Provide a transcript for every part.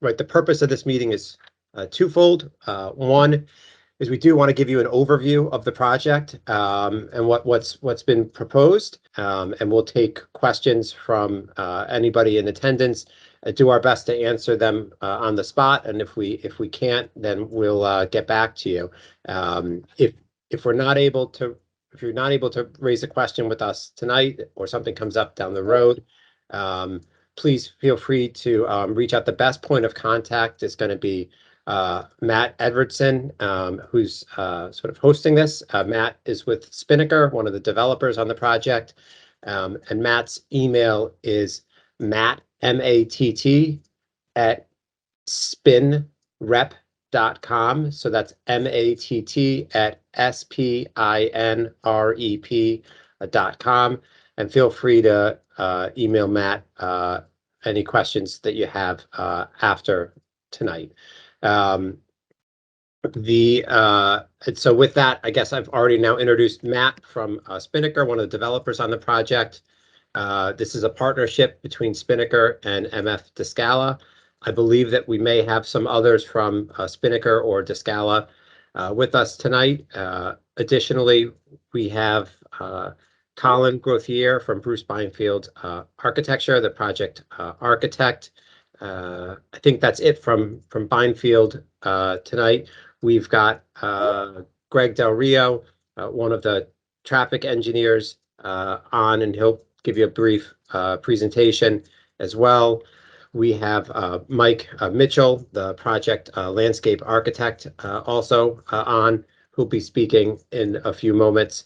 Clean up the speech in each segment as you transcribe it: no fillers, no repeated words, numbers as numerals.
right, the purpose of this meeting is twofold. One is we do want to give you an overview of the project and what's been proposed, and we'll take questions from anybody in attendance and do our best to answer them on the spot. And if we can't, then we'll get back to you. If you're not able to raise a question with us tonight, or something comes up down the road, please feel free to reach out. The best point of contact is going to be Matt Edwardson, who's sort of hosting this. Matt is with Spinnaker, one of the developers on the project, and Matt's email is matt, M-A-T-T, at spinrep.com. So that's M-A-T-T at SPINREP.com. And feel free to email Matt any questions that you have after tonight. And so with that, I guess I've already now introduced Matt from Spinnaker, one of the developers on the project. This is a partnership between Spinnaker and MF Descala. I believe that we may have some others from Spinnaker or Descala with us tonight. Additionally, we have Colin Grothier from Bruce Byfield Architecture, the project architect. I think that's it from Byfield tonight. We've got Greg Del Rio, one of the traffic engineers, on, and he'll give you a brief presentation as well. We have Mike Mitchell, the project landscape architect, also on, who'll be speaking in a few moments.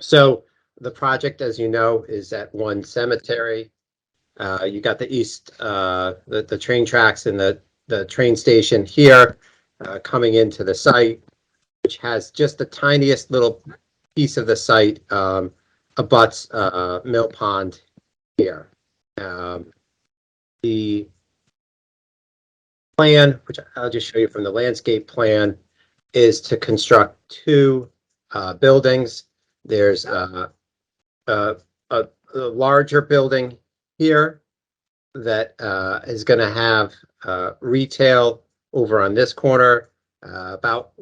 So the project, as you know, is at One Cemetery. You got the east, the train tracks and the train station here coming into the site, which has just the tiniest little piece of the site, abuts Mill Pond here. The plan, which I'll just show you from the landscape plan, is to construct two buildings. There's a larger building here that is going to have retail over on this corner, about,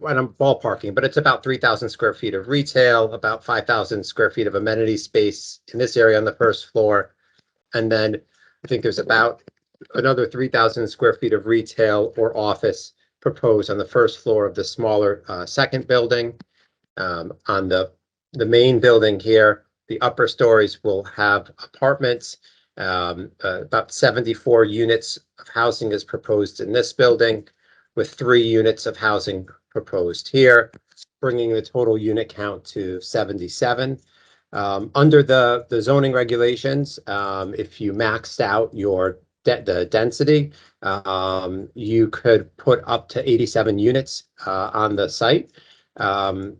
I'm ballparking, but it's about 3,000 square feet of retail, about 5,000 square feet of amenity space in this area on the first floor. And then I think there's about another 3,000 square feet of retail or office proposed on the first floor of the smaller second building. On the main building here, the upper stories will have apartments. About 74 units of housing is proposed in this building, with 3 units of housing proposed here, bringing the total unit count to 77. Under the zoning regulations, if you maxed out the density, you could put up to 87 units on the site. As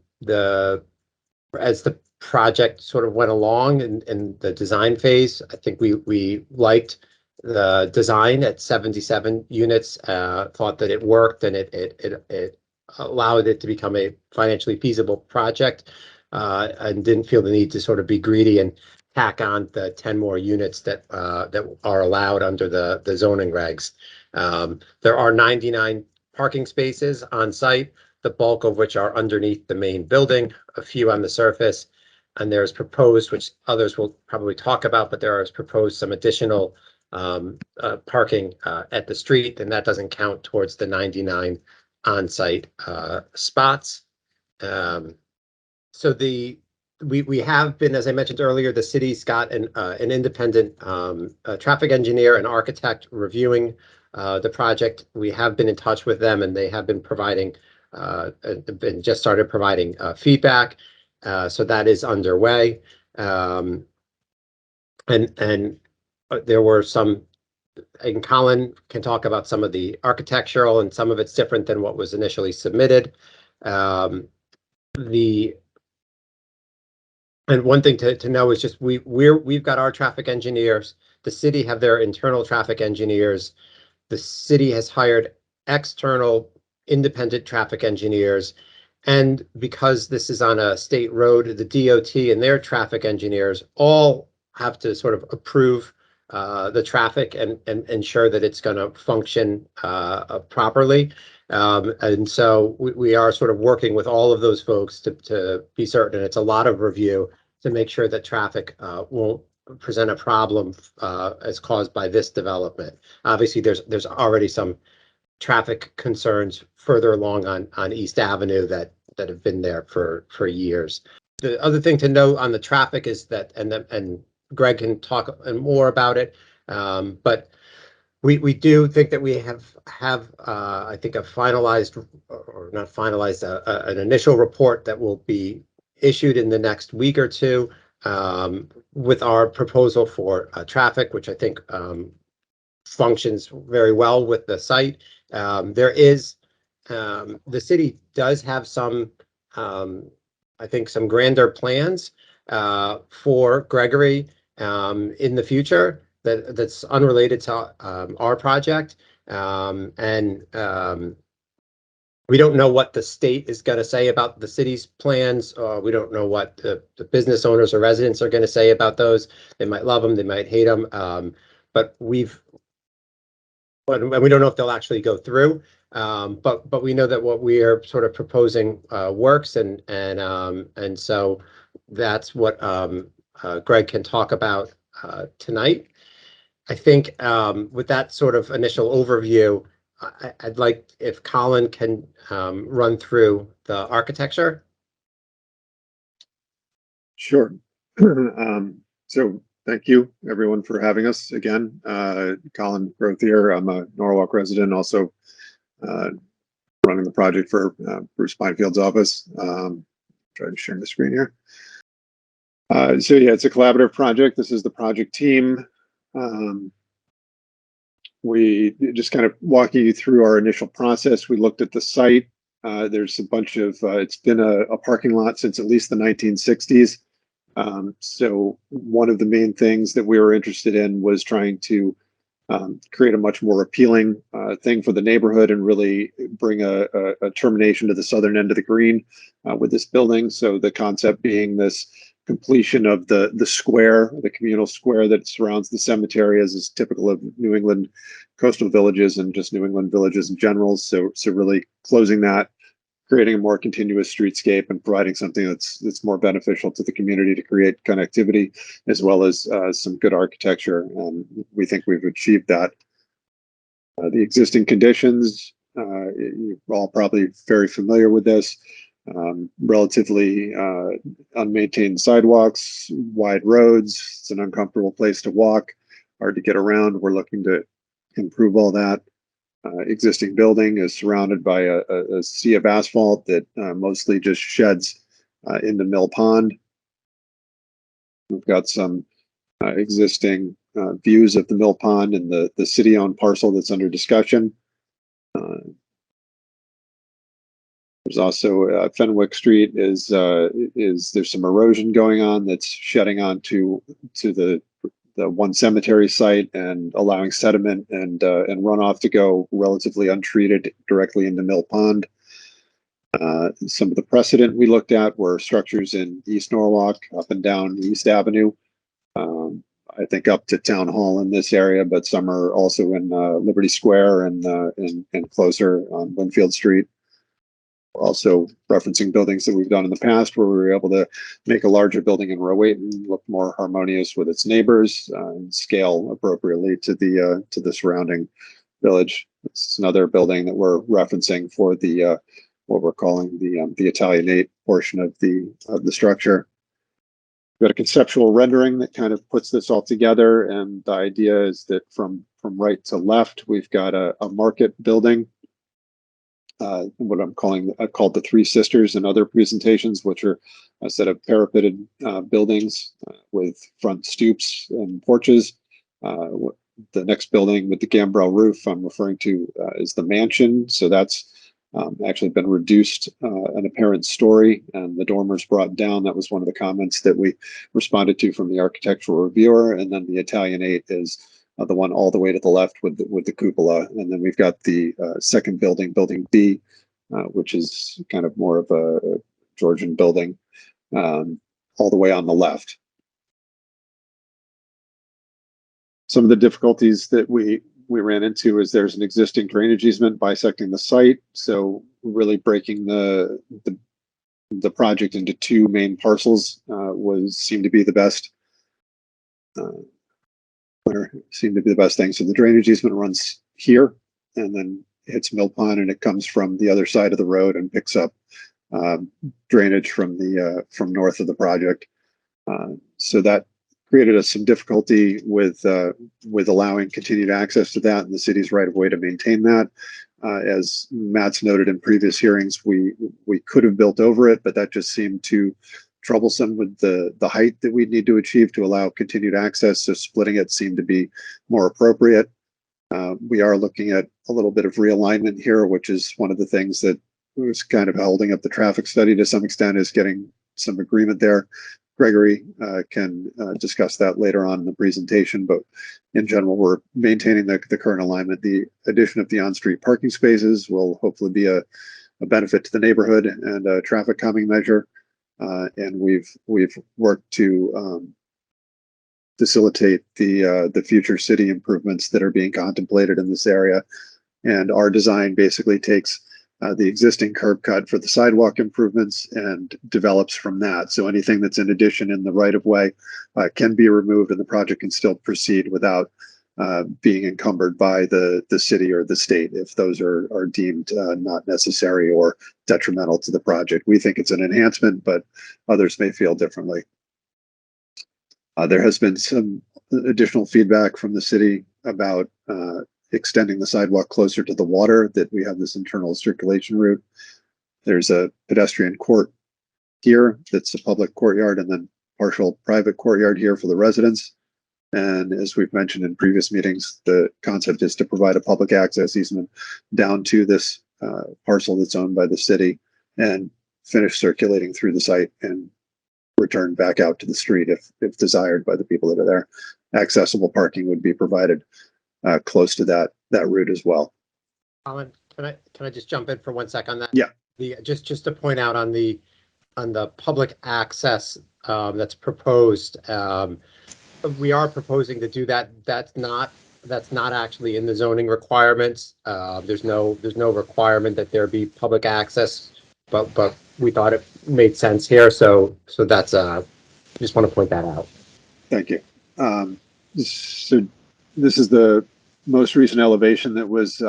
the project sort of went along in the design phase, I think we liked the design at 77 units, thought that it worked, and it allowed it to become a financially feasible project, and didn't feel the need to sort of be greedy and tack on the 10 more units that are allowed under the zoning regs. There are 99 parking spaces on site, the bulk of which are underneath the main building, a few on the surface. And there's proposed, which others will probably talk about, but there is proposed some additional parking at the street, and that doesn't count towards the 99 on-site spots. So we have been, as I mentioned earlier, the city's got an independent traffic engineer and architect reviewing the project. We have been in touch with them, and they have been providing, just started providing feedback. So that is underway. And there were some, and Colin can talk about some of the architectural, and some of it's different than what was initially submitted. And one thing to know is just we've got our traffic engineers. The city have their internal traffic engineers. The city has hired external independent traffic engineers. And because this is on a state road, the DOT and their traffic engineers all have to sort of approve the traffic and ensure that it's going to function properly. And so we are sort of working with all of those folks to be certain. It's a lot of review to make sure that traffic won't present a problem as caused by this development. Obviously, there's already some traffic concerns further along on East Avenue that have been there for years. The other thing to note on the traffic is that, and Greg can talk more about it, but we do think that we have I think a finalized, or not finalized, an initial report that will be issued in the next week or two with our proposal for traffic, which I think functions very well with the site. There is, the city does have some, I think, some grander plans for Gregory in the future that's unrelated to our project. We don't know what the state is going to say about the city's plans. We don't know what the business owners or residents are going to say about those. They might love them, they might hate them. But we don't know if they'll actually go through. But we know that what we are sort of proposing works, and so that's what Greg can talk about tonight. I think with that sort of initial overview, I'd like if Colin can run through the architecture. Sure. So thank you everyone for having us again. Colin Grothier, I'm a Norwalk resident, also running the project for Bruce Pinefield's office. Try to share the screen here. So yeah, it's a collaborative project. This is the project team. We just kind of walking you through our initial process. We looked at the site. There's a bunch of, it's been a parking lot since at least the 1960s. So one of the main things that we were interested in was trying to create a much more appealing thing for the neighborhood and really bring a termination to the southern end of the green with this building. So the concept being this completion of the square, the communal square that surrounds the cemetery, as is typical of New England coastal villages and just New England villages in general. So really closing that, creating a more continuous streetscape, and providing something that's more beneficial to the community to create connectivity, as well as some good architecture. We think we've achieved that. The existing conditions, you're all probably very familiar with this. Relatively unmaintained sidewalks, wide roads. It's an uncomfortable place to walk, hard to get around. We're looking to improve all that. Existing building is surrounded by a sea of asphalt that mostly just sheds into Mill Pond. We've got some existing views of the Mill Pond and the city-owned parcel that's under discussion. There's also Fenwick Street is there's some erosion going on that's shedding onto the one cemetery site and allowing sediment and runoff to go relatively untreated directly into Mill Pond. Some of the precedent we looked at were structures in East Norwalk, up and down East Avenue. I think up to Town Hall in this area, but some are also in Liberty Square and closer on Winfield Street. Also referencing buildings that we've done in the past where we were able to make a larger building in row 8 and look more harmonious with its neighbors and scale appropriately to the surrounding village. This is another building that we're referencing for the what we're calling the Italianate portion of the structure. We've got a conceptual rendering that kind of puts this all together, and the idea is that from right to left we've got a market building. What I'm called the Three Sisters in other presentations, which are a set of parapeted buildings with front stoops and porches. The next building with the gambrel roof I'm referring to is the mansion. So that's actually been reduced an apparent story, and the dormers brought down. That was one of the comments that we responded to from the architectural reviewer. And then the Italianate is the one all the way to the left with the cupola. And then we've got the second building, building B, which is kind of more of a Georgian building, all the way on the left. Some of the difficulties that we ran into is there's an existing drainage easement bisecting the site, so really breaking the project into two main parcels seemed to be the best. Seemed to be the best thing. So the drainage easement runs here and then hits Mill Pond, and it comes from the other side of the road and picks up drainage from north of the project. So that created us some difficulty with allowing continued access to that, and the city's right of way to maintain that. As Matt's noted in previous hearings, we could have built over it, but that just seemed too troublesome with the height that we'd need to achieve to allow continued access. So splitting it seemed to be more appropriate. We are looking at a little bit of realignment here, which is one of the things that was kind of holding up the traffic study to some extent, is getting some agreement there. Gregory can discuss that later on in the presentation, but in general, we're maintaining the current alignment. The addition of the on-street parking spaces will hopefully be a benefit to the neighborhood and a traffic calming measure. And we've worked to facilitate the future city improvements that are being contemplated in this area. And our design basically takes the existing curb cut for the sidewalk improvements and develops from that. So anything that's in addition in the right of way can be removed, and the project can still proceed without being encumbered by the city or the state if those are deemed not necessary or detrimental to the project. We think it's an enhancement, but others may feel differently. There has been some additional feedback from the city about extending the sidewalk closer to the water, that we have this internal circulation route. There's a pedestrian court here that's a public courtyard, and then partial private courtyard here for the residents. And as we've mentioned in previous meetings, the concept is to provide a public access easement down to this parcel that's owned by the city and finish circulating through the site and return back out to the street if desired by the people that are there. Accessible parking would be provided close to that route as well. Colin, can I just jump in for 1 sec on that? Yeah. Just to point out on the public access that's proposed, we are proposing to do that. That's not actually in the zoning requirements. There's no requirement that there be public access, but we thought it made sense here. So that's just want to point that out. Thank you. So this is the most recent elevation that was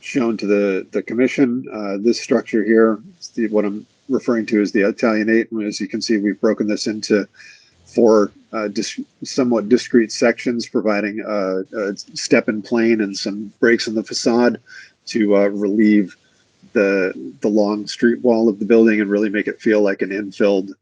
shown to the commission. This structure here, what I'm referring to is the Italianate. And as you can see, we've broken this into four somewhat discrete sections, providing a step-in plane and some breaks in the facade to relieve the long street wall of the building and really make it feel like an infilled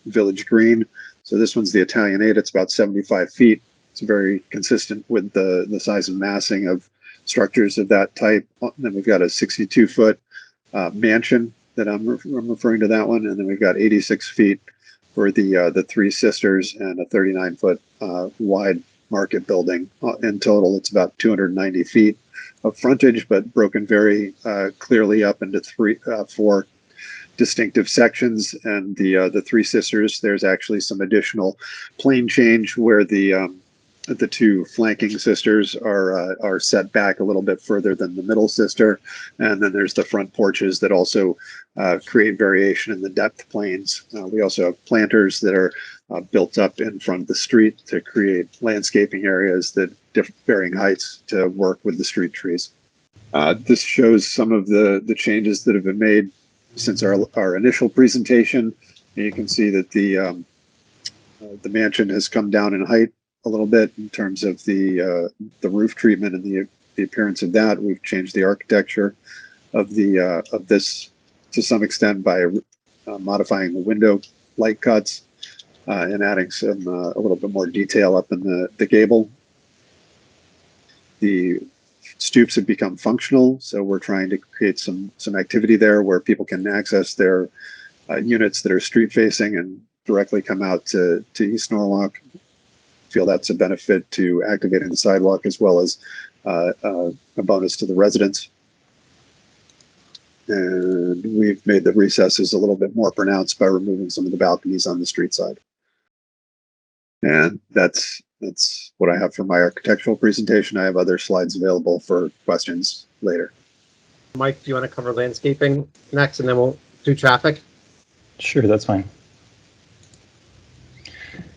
village green. So this one's the Italianate. It's about 75 feet. It's very consistent with the size and massing of structures of that type. Then we've got a 62-foot mansion that I'm referring to that one, and then we've got 86 feet for the Three Sisters and a 39-foot wide market building. In total, it's about 290 feet of frontage, but broken very clearly up into four distinctive sections. And the Three Sisters, there's actually some additional plane change where the two flanking sisters are set back a little bit further than the middle sister. And then there's the front porches that also create variation in the depth planes. We also have planters that are built up in front of the street to create landscaping areas that varying heights to work with the street trees. This shows some of the changes that have been made since our initial presentation. And you can see that the mansion has come down in height a little bit in terms of the roof treatment and the appearance of that. We've changed the architecture of this to some extent by modifying the window light cuts and adding some a little bit more detail up in the gable. The stoops have become functional, so we're trying to create some activity there where people can access their units that are street facing and directly come out to East Norwalk. Feel that's a benefit to activating the sidewalk as well as a bonus to the residents. And we've made the recesses a little bit more pronounced by removing some of the balconies on the street side. And that's That's what I have for my architectural presentation. I have other slides available for questions later. Mike, do you want to cover landscaping next, and then we'll do traffic? Sure, that's fine.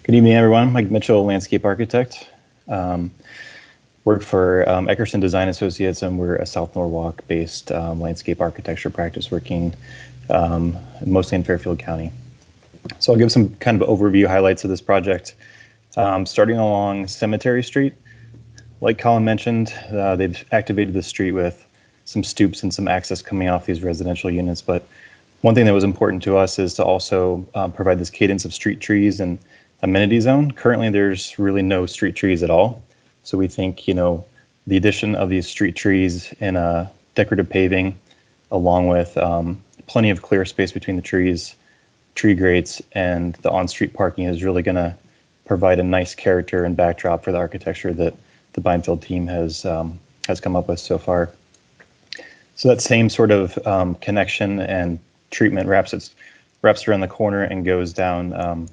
Good evening, everyone. Mike Mitchell, landscape architect. Work for Eckerson Design Associates, and we're a South Norwalk-based landscape architecture practice working mostly in Fairfield County. So I'll give some kind of overview highlights of this project. Starting along Cemetery Street, like Colin mentioned, they've activated the street with some stoops and some access coming off these residential units. But one thing that was important to us is to also provide this cadence of street trees and amenity zone. Currently, there's really no street trees at all. So we think, you know, the addition of these street trees and decorative paving, along with plenty of clear space between the trees, tree grates, and the on-street parking is really going to provide a nice character and backdrop for the architecture that the Beinfeld team has come up with so far. So that same sort of connection and treatment wraps around the corner and goes down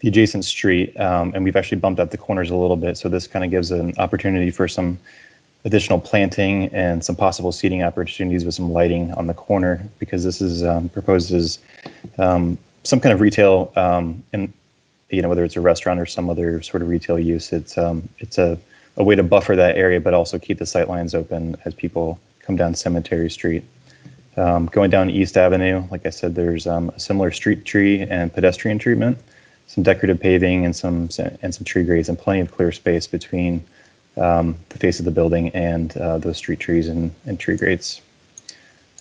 the adjacent street, and we've actually bumped out the corners a little bit. So this kind of gives an opportunity for some additional planting and some possible seating opportunities with some lighting on the corner, because this is proposed as some kind of retail, and you know, whether it's a restaurant or some other sort of retail use. It's a way to buffer that area, but also keep the sight lines open as people come down Cemetery Street. Going down East Avenue, like I said, there's a similar street tree and pedestrian treatment, some decorative paving and some tree grates, and plenty of clear space between the face of the building and those street trees and tree grates.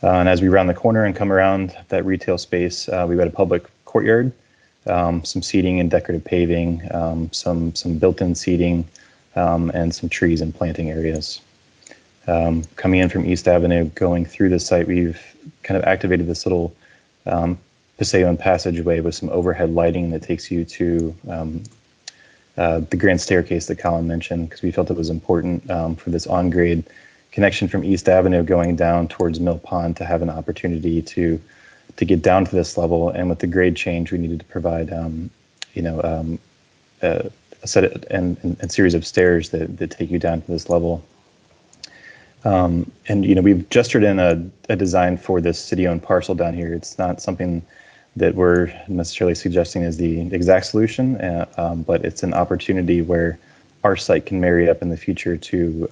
And as we round the corner and come around that retail space, we've got a public courtyard, some seating and decorative paving, some built-in seating, and some trees and planting areas. Coming in from East Avenue, going through the site, we've kind of activated this little Paseo and passageway with some overhead lighting that takes you to the grand staircase that Colin mentioned, because we felt it was important for this on-grade connection from East Avenue going down towards Mill Pond to have an opportunity to get down to this level. And with the grade change, we needed to provide a set of, and series of stairs that take you down to this level. And you know, we've gestured in a design for this city-owned parcel down here. It's not something that we're necessarily suggesting is the exact solution, but it's an opportunity where our site can marry up in the future to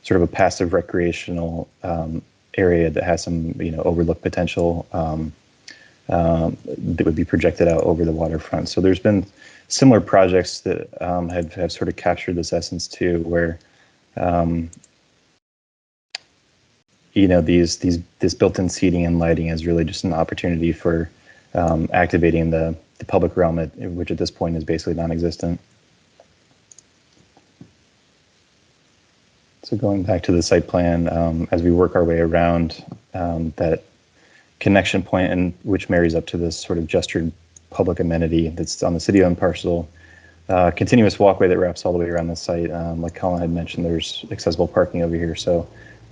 sort of a passive recreational area that has some, you know, overlook potential that would be projected out over the waterfront. So there's been similar projects that have sort of captured this essence too, where you know, this built-in seating and lighting is really just an opportunity for activating the public realm, which at this point is basically non-existent. So going back to the site plan, as we work our way around that connection point, and which marries up to this sort of gestured public amenity that's on the city-owned parcel, continuous walkway that wraps all the way around the site. Like Colin had mentioned, there's accessible parking over here. So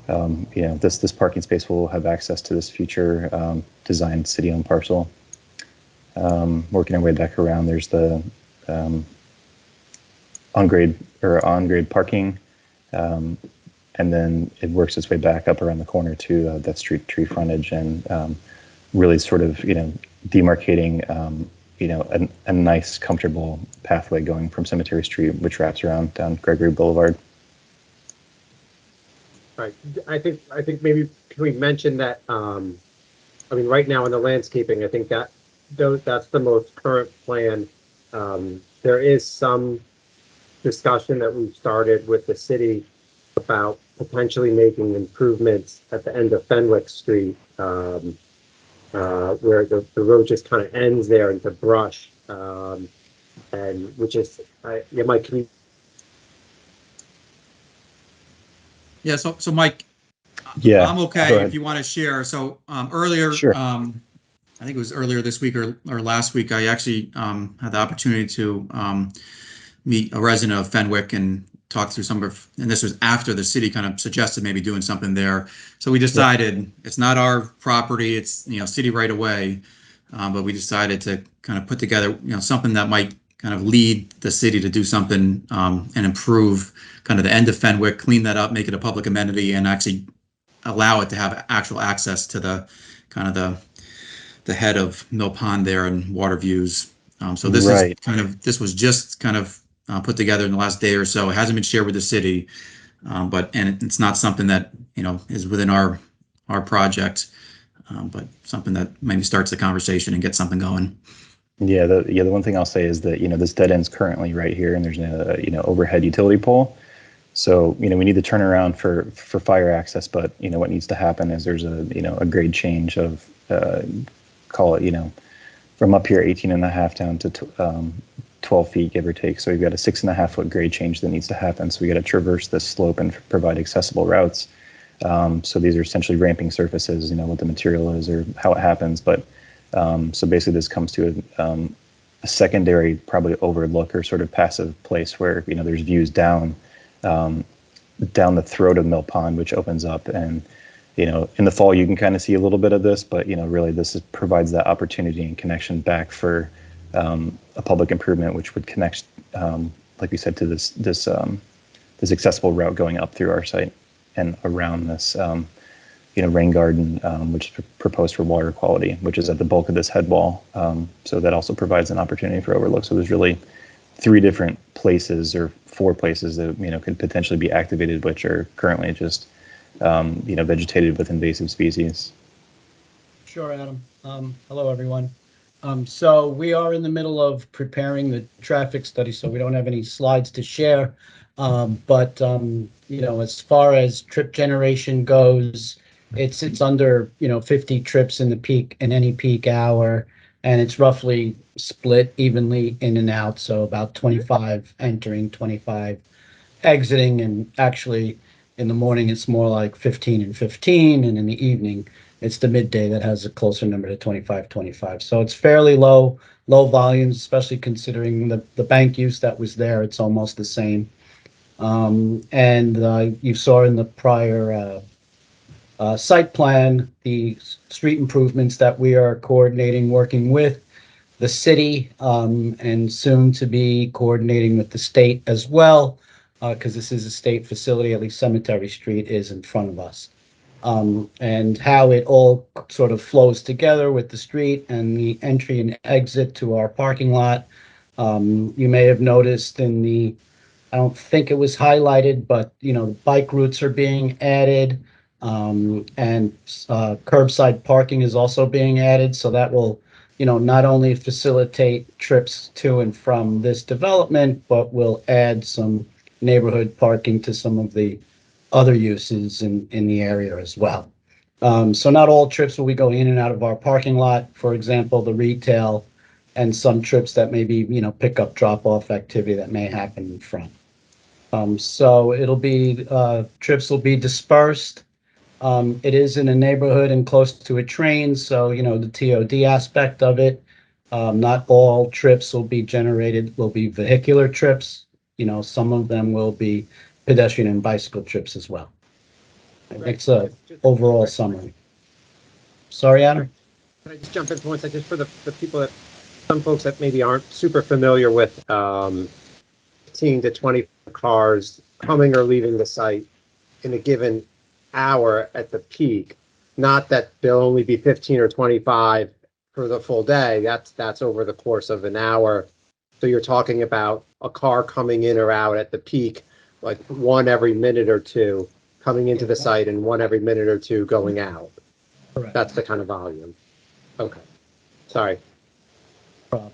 you know, this parking space will have access to this future designed city-owned parcel. Working our way back around, there's the on-grade parking, and then it works its way back up around the corner to that street tree frontage, and really sort of, you know, demarcating you know, a nice, comfortable pathway going from Cemetery Street, which wraps around down Gregory Boulevard. Right. I think maybe can we mention that, I mean, right now in the landscaping, I think that's the most current plan. There is some discussion that we've started with the city about potentially making improvements at the end of Fenwick Street, where the road just kind of ends there into brush, and which is, yeah, Mike, can you? Yeah, so Mike, Yeah, I'm okay if you want to share. So earlier, Sure. I think it was earlier this week or last week, I actually had the opportunity to meet a resident of Fenwick and talk through some of, and this was after the city kind of suggested maybe doing something there. So we decided it's not our property, it's, you know, city right away, but we decided to kind of put together, you know, something that might kind of lead the city to do something and improve kind of the end of Fenwick, clean that up, make it a public amenity, and actually allow it to have actual access to the kind of the head of Mill Pond there and water views. So this is Right. this was just kind of put together in the last day or so. It hasn't been shared with the city, and it's not something that, you know, is within our project, but something that maybe starts the conversation and gets something going. Yeah, the one thing I'll say is that, you know, this dead end's currently right here, and there's a, you know, overhead utility pole. So, you know, we need to turn around for fire access, but, you know, what needs to happen is there's a, you know, a grade change of, call it, you know, from up here 18.5 down to 12 feet, give or take. So we've got a 6.5 foot grade change that needs to happen. So we got to traverse this slope and provide accessible routes. So these are essentially ramping surfaces, you know, what the material is or how it happens. But so basically this comes to a secondary, probably overlook or sort of passive place where, you know, there's views down the throat of Mill Pond, which opens up. And, you know, in the fall, you can kind of see a little bit of this, but, you know, really provides that opportunity and connection back for a public improvement, which would connect, like we said, to this accessible route going up through our site and around this, you know, rain garden, which is proposed for water quality, which is at the bulk of this head wall. So that also provides an opportunity for overlook. So there's really 3 different places or 4 places that, you know, could potentially be activated, which are currently just, you know, vegetated with invasive species. Sure, Adam. Hello, everyone. So we are in the middle of preparing the traffic study, so we don't have any slides to share. But you know, as far as trip generation goes, it's under, you know, 50 trips in any peak hour, and it's roughly split evenly in and out. So about 25 entering, 25 exiting, and actually in the morning it's more like 15 and 15, and in the evening it's the midday that has a closer number to 25. So it's fairly low volumes, especially considering the bank use that was there. It's almost the same. And you saw in the prior site plan the street improvements that we are coordinating, working with the city, and soon to be coordinating with the state as well, because this is a state facility. At least Cemetery Street is in front of us. And how it all sort of flows together with the street and the entry and exit to our parking lot. You may have noticed I don't think it was highlighted, but, you know, the bike routes are being added, and curbside parking is also being added. So that will, you know, not only facilitate trips to and from this development, but will add some neighborhood parking to some of the other uses in the area as well. So not all trips will be going in and out of our parking lot. For example, the retail and some trips that may be, you know, pickup drop-off activity that may happen in front. So it'll be, trips will be dispersed. It is in a neighborhood and close to a train, so, you know, the TOD aspect of it. Not all trips will be vehicular trips. You know, some of them will be pedestrian and bicycle trips as well. It's a overall summary. Sorry, Adam? Can I just jump in for one second, just for the people that, some folks that maybe aren't super familiar with 15 to 20 cars coming or leaving the site in a given hour at the peak? Not that there'll only be 15 or 25 for the full day. That's over the course of an hour. So you're talking about a car coming in or out at the peak, like one every minute or two coming into the site and one every minute or two going out. Correct. That's the kind of volume. Okay. Sorry. Problem.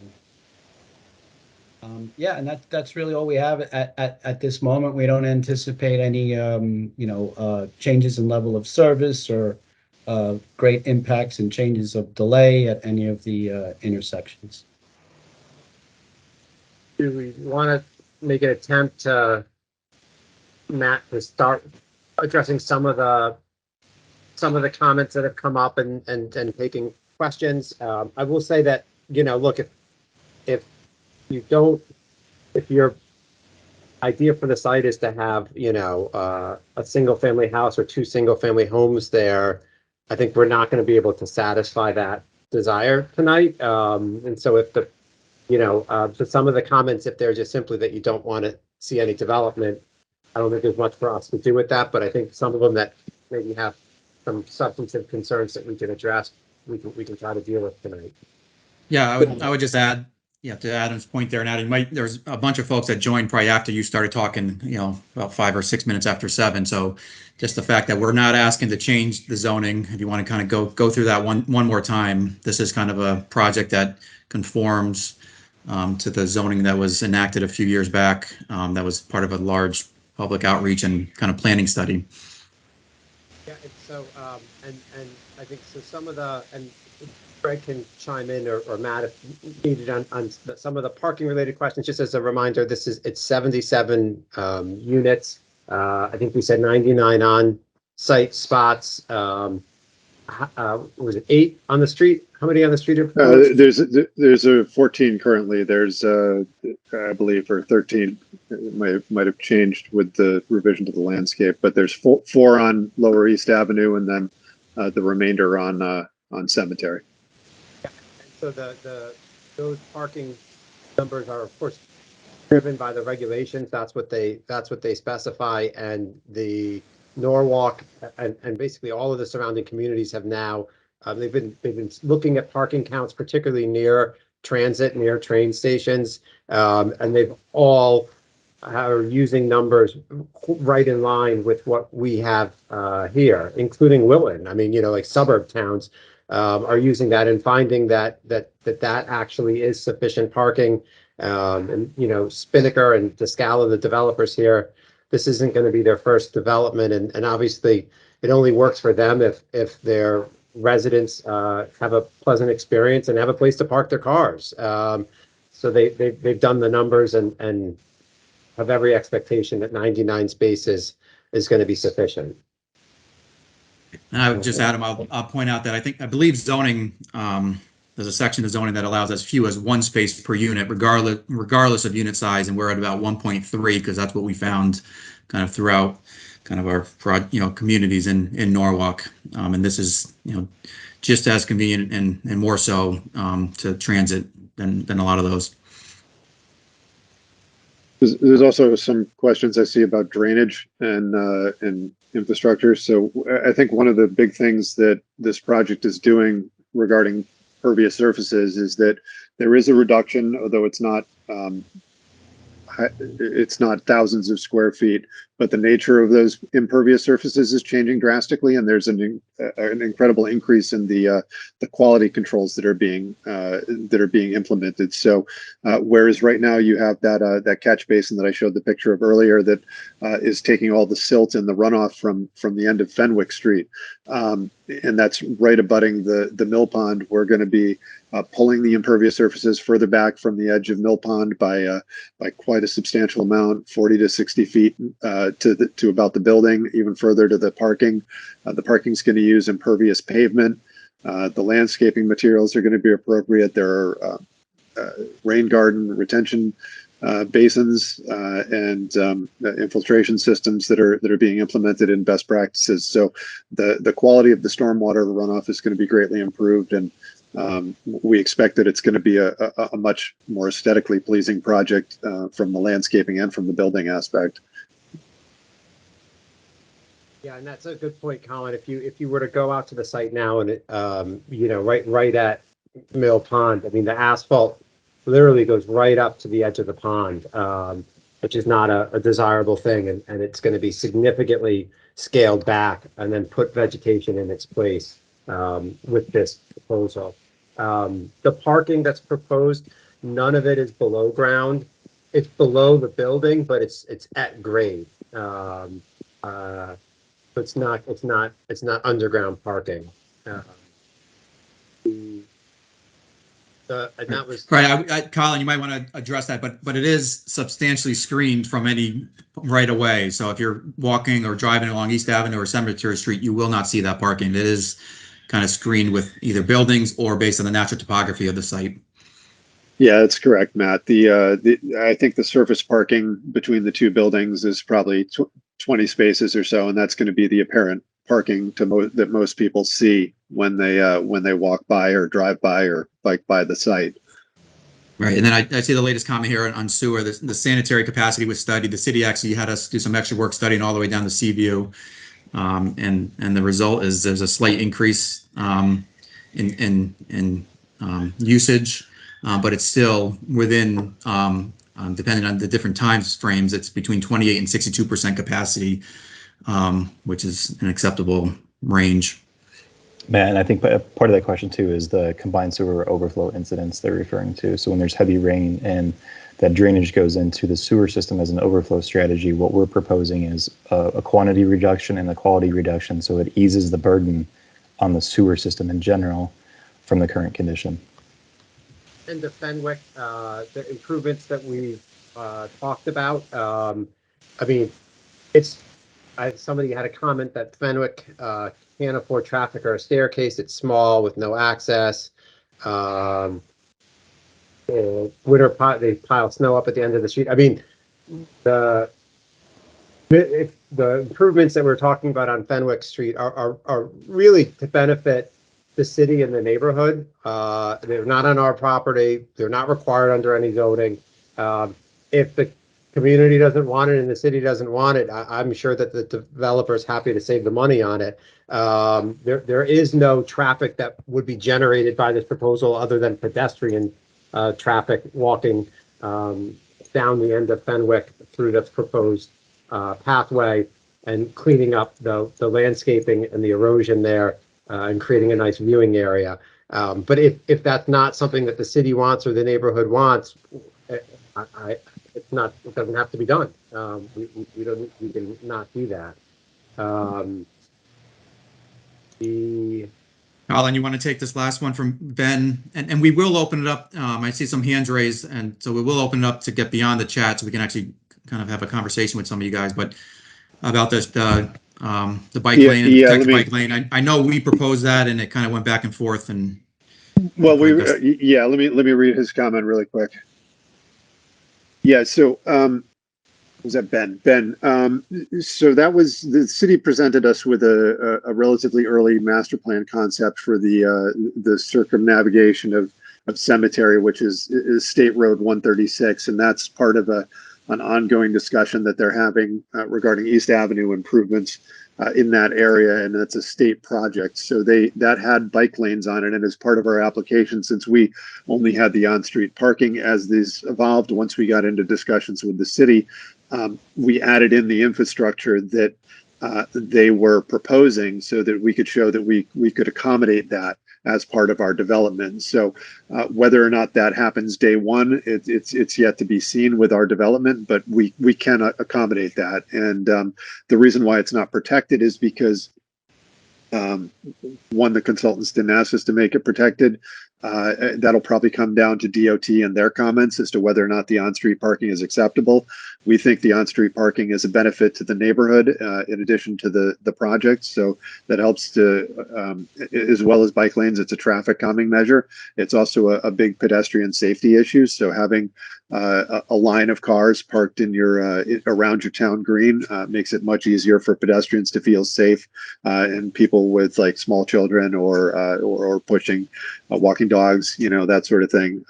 Yeah, and that's really all we have at this moment. We don't anticipate any, you know, changes in level of service or great impacts and changes of delay at any of the intersections. Do we want to make an attempt to, Matt, to start addressing some of the comments that have come up and taking questions? I will say that, you know, look, if your idea for the site is to have, you know, a single family house or 2 single family homes there, I think we're not going to be able to satisfy that desire tonight. And so if So some of the comments, if they're just simply that you don't want to see any development, I don't think there's much for us to do with that, but I think some of them that maybe have some substantive concerns that we can address, we can try to deal with tonight. Yeah, I would just add, to Adam's point there, and Adam, there's a bunch of folks that joined probably after you started talking, about 5 or 6 minutes after 7. So just the fact that we're not asking to change the zoning, if you want to kind of go through that one more time, this is kind of a project that conforms to the zoning that was enacted a few years back. That was part of a large public outreach and kind of planning study. Yeah, so and I think so. Some of the and Greg can chime in or Matt if needed on some of the parking related questions. Just as a reminder, it's 77 units. I think we said 99 on site spots. Was it 8 on the street? How many on the street? There's a 14 currently. There's I believe, or 13. It might have changed with the revision to the landscape, but there's four on Lower East Avenue, and then the remainder on Cemetery. Yeah. And so those parking numbers are of course driven by the regulations. That's what they specify, and the Norwalk and basically all of the surrounding communities have now they've been looking at parking counts, particularly near transit, near train stations, and they've all are using numbers right in line with what we have here, including Wilton. I mean, like suburb towns are using that and finding that actually is sufficient parking. And Spinnaker and Descala, the developers here, this isn't going to be their first development, and obviously it only works for them if their residents have a pleasant experience and have a place to park their cars. So they've done the numbers and have every expectation that 99 spaces is going to be sufficient. And I would just, Adam, I'll point out that I believe zoning, there's a section of zoning that allows as few as 1 space per unit, regardless of unit size, and we're at about 1.3 because that's what we found kind of throughout kind of our communities in Norwalk, and this is just as convenient and more so to transit than a lot of those. There's also some questions I see about drainage and infrastructure. So I think one of the big things that this project is doing regarding pervious surfaces is that there is a reduction, although it's not thousands of square feet, but the nature of those impervious surfaces is changing drastically, and there's an incredible increase in the quality controls that are being implemented. So whereas right now you have that catch basin that I showed the picture of earlier that is taking all the silt and the runoff from the end of Fenwick Street, and that's right abutting the mill pond, we're going to be pulling the impervious surfaces further back from the edge of Mill Pond by quite a substantial amount, 40 to 60 feet to about the building, even further to the parking. The parking's going to use impervious pavement. The landscaping materials are going to be appropriate. There are rain garden retention basins and infiltration systems that are being implemented in best practices. So the quality of the stormwater runoff is going to be greatly improved, and we expect that it's going to be a much more aesthetically pleasing project from the landscaping and from the building aspect. Yeah, and that's a good point, Colin. If you were to go out to the site now and right at Mill Pond, I mean the asphalt literally goes right up to the edge of the pond, which is not a desirable thing, and it's going to be significantly scaled back and then put vegetation in its place with this proposal. The parking that's proposed, none of it is below ground. It's below the building, but it's at grade. It's not underground parking. And that was right. Colin, you might want to address that, but it is substantially screened from any right of way. So if you're walking or driving along East Avenue or Cemetery Street, you will not see that parking. It is kind of screened with either buildings or based on the natural topography of the site. Yeah, that's correct, Matt. I think the surface parking between the two buildings is probably 20 spaces or so, and that's going to be the apparent parking that most people see when they walk by or drive by or bike by the site. Right, and then I see the latest comment here on sewer. The sanitary capacity was studied. The city actually had us do some extra work studying all the way down to Seaview, and the result is there's a slight increase in usage, but it's still within, depending on the different time frames, it's between 28 and 62% capacity, which is an acceptable range. Yeah, and I think part of that question too is the combined sewer overflow incidents they're referring to. So when there's heavy rain and that drainage goes into the sewer system as an overflow strategy, what we're proposing is a quantity reduction and a quality reduction, so it eases the burden on the sewer system in general from the current condition. And the Fenwick, the improvements that we've talked about, I mean, somebody had a comment that Fenwick can't afford traffic or a staircase. It's small with no access. They pile snow up at the end of the street. I mean, the improvements that we're talking about on Fenwick Street are really to benefit the city and the neighborhood. They're not on our property. They're not required under any zoning. If the community doesn't want it and the city doesn't want it, I'm sure that the developer's happy to save the money on it. There is no traffic that would be generated by this proposal other than pedestrian traffic walking down the end of Fenwick through the proposed pathway and cleaning up the landscaping and the erosion there and creating a nice viewing area. But if that's not something that the city wants or the neighborhood wants, it doesn't have to be done. We can not do that. Colin, you want to take this last one from Ben? And we will open it up. I see some hands raised, and so we will open it up to get beyond the chat so we can actually kind of have a conversation with some of you guys. But about this, the bike lane and protected bike lane. I know we proposed that, and it kind of went back and forth. And well, let me read his comment really quick. Yeah, so was that Ben? So that was the city presented us with a relatively early master plan concept for the circumnavigation of Cemetery, which is State Road 136, and that's part of an ongoing discussion that they're having regarding East Avenue improvements in that area, and that's a state project. So that had bike lanes on it, and as part of our application, since we only had the on-street parking, as these evolved, once we got into discussions with the city, we added in the infrastructure that they were proposing so that we could show that we could accommodate that as part of our development. So whether or not that happens day one, it's yet to be seen with our development, but we can accommodate that. And the reason why it's not protected is because one, the consultants didn't ask us to make it protected. That'll probably come down to DOT and their comments as to whether or not the on-street parking is acceptable. We think the on-street parking is a benefit to the neighborhood in addition to the project. So that helps to, as well as bike lanes, it's a traffic calming measure. It's also a big pedestrian safety issue. So having a line of cars parked in around your town green makes it much easier for pedestrians to feel safe, and people with like small children or pushing walking dogs, that sort of thing,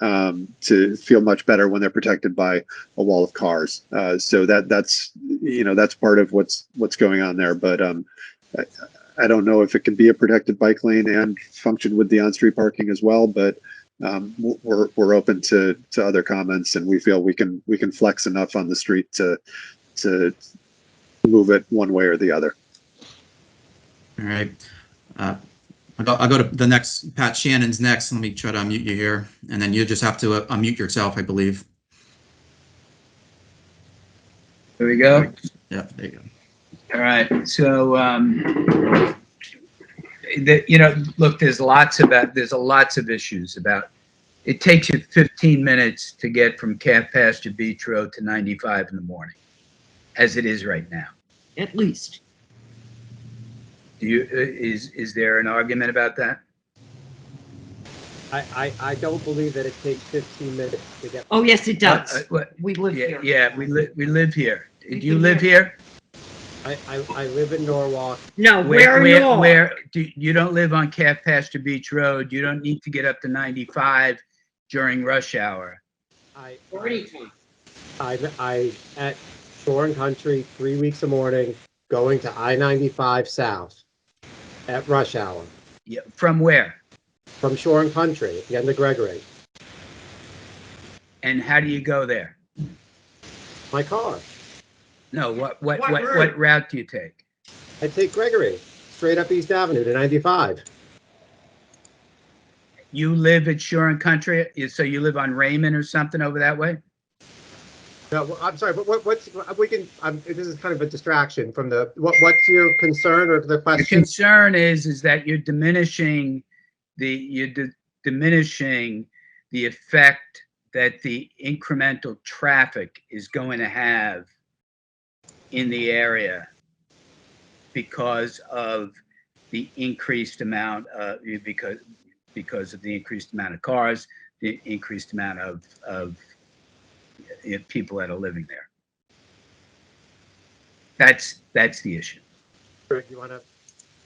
to feel much better when they're protected by a wall of cars. So that's part of what's going on there. But I don't know if it can be a protected bike lane and function with the on-street parking as well. But we're open to other comments, and we feel we can flex enough on the street to move it one way or the other. all right. I'll go to the next. Pat Shannon's next. Let me try to unmute you here, and then you just have to unmute yourself, I believe. There we go. Yeah, there you go. All right. So, look, there's lots of issues about. It takes you 15 minutes to get from Calf Pasture Beach Road to 95 in the morning, as it is right now. At least. Is there an argument about that? I don't believe that it takes 15 minutes to get. Oh, yes, it does. We live here. Yeah, we live here. Do you live here? I live in Norwalk. No, where are you all? You don't live on Calf Pasture Beach Road. You don't need to get up to 95 during rush hour. I, Or anytime. I at Shore and Country 3 weeks a morning going to I-95 south at rush hour Yeah, from where? from Shore and Country at the end of Gregory. And how do you go there? My car. No, what route? route do you take? I take Gregory straight up East Avenue to 95. You live at Shore and Country, so you live on Raymond or something over that way? No, I'm sorry, but what's we can? This is kind of a distraction from the what's your concern or the The question? concern is that you're diminishing diminishing the effect that the incremental traffic is going to have in the area because of the increased amount because of the increased amount of cars, the increased amount of people that are living there. That's the issue. Greg, you want to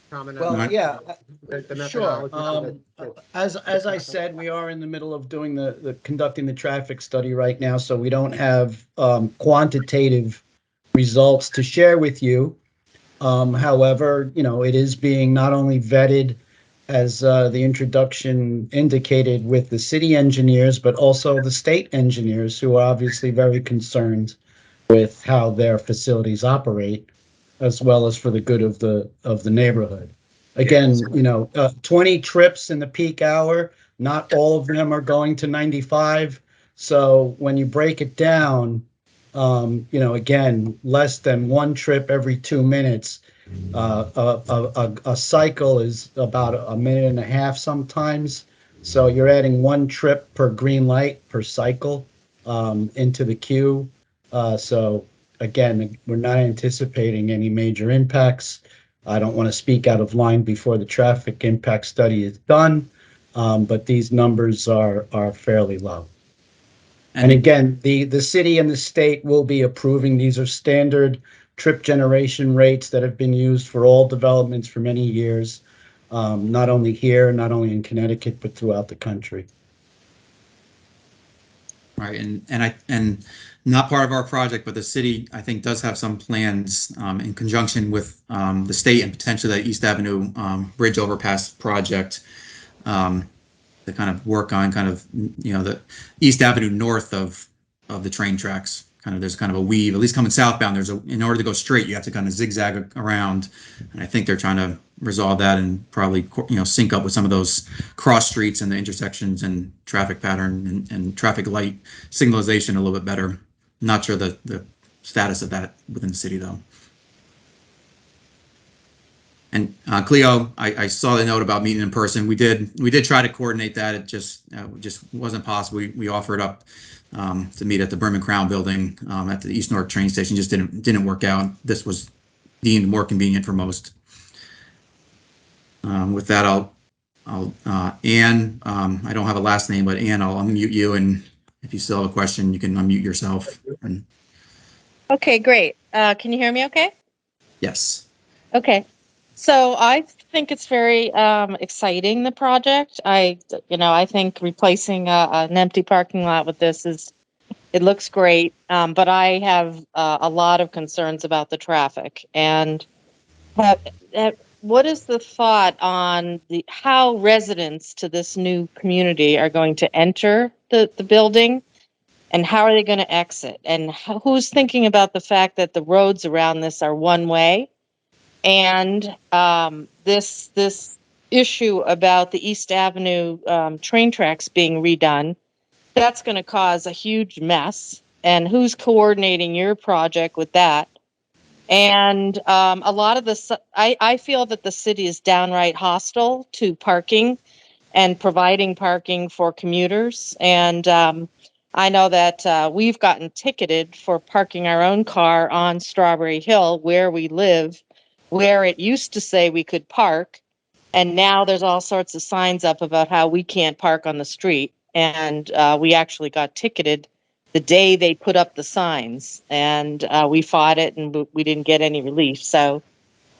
comment on Well, that? yeah, The sure. methodology for the- As I said, we are in the middle of doing the conducting the traffic study right now, so we don't have quantitative results to share with you. However, it is being not only vetted as the introduction indicated with the city engineers, but also the state engineers who are obviously very concerned with how their facilities operate, as well as for the good of the neighborhood. Again, 20 trips in the peak hour, not all of them are going to 95. So when you break it down, again, less than one trip every 2 minutes. A cycle is about a minute and a half sometimes. So you're adding one trip per green light per cycle into the queue. So again, we're not anticipating any major impacts. I don't want to speak out of line before the traffic impact study is done, but these numbers are fairly low. And again, the city and the state will be approving. These are standard trip generation rates that have been used for all developments for many years, not only here, not only in Connecticut, but throughout the country. Right, and not part of our project, but the city, I think, does have some plans in conjunction with the state and potentially the East Avenue Bridge Overpass project to kind of work on the East Avenue north of the train tracks. There's kind of a weave, at least coming southbound. In order to go straight, you have to kind of zigzag around, and I think they're trying to resolve that and probably sync up with some of those cross streets and the intersections and traffic pattern and traffic light signalization a little bit better. Not sure the status of that within the city though. And Cleo, I saw the note about meeting in person. We did try to coordinate that. It just wasn't possible. We offered up to meet at the Berman Crown building at the East North train station. Just didn't work out. This was deemed more convenient for most. With that, I'll Anne. I don't have a last name, but Anne, I'll unmute you, and if you still have a question, you can unmute yourself. And Okay, great. Can you hear me okay? yes. Okay. So I think it's very exciting, the project. I think replacing an empty parking lot with this it looks great. But I have a lot of concerns about the traffic. And what is the thought on how residents to this new community are going to enter the building? And how are they going to exit? And who's thinking about the fact that the roads around this are one way? And this issue about the East Avenue train tracks being redone, that's going to cause a huge mess. And who's coordinating your project with that? And a lot of I feel that the city is downright hostile to parking and providing parking for commuters. And I know that we've gotten ticketed for parking our own car on Strawberry Hill, where we live, where it used to say we could park. And now there's all sorts of signs up about how we can't park on the street. And we actually got ticketed the day they put up the signs. And we fought it and we didn't get any relief. So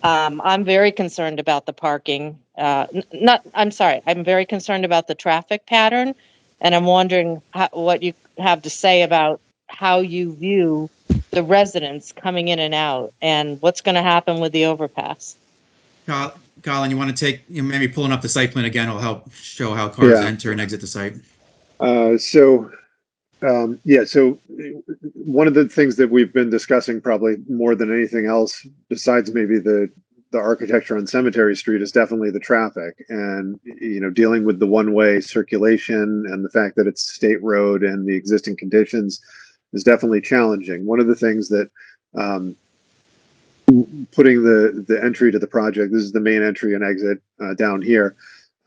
I'm very concerned about the parking. I'm very concerned about the traffic pattern And I'm wondering what you have to say about how you view the residents coming in and out and what's going to happen with the overpass. Colin, you want to take, maybe pulling up the site plan again will help show how cars enter and exit the site. So one of the things that we've been discussing probably more than anything else, besides maybe the architecture on Cemetery Street, is definitely the traffic, and dealing with the one-way circulation and the fact that it's a state road and the existing conditions is definitely challenging. One of the things that putting the entry to the project, this is the main entry and exit down here,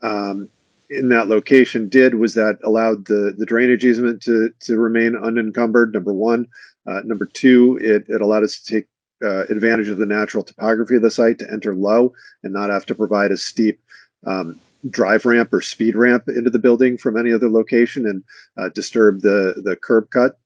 in that location was that allowed the drainage easement to remain unencumbered, number one. Number two, it allowed us to take advantage of the natural topography of the site to enter low and not have to provide a steep drive ramp or speed ramp into the building from any other location and disturb the curb cut.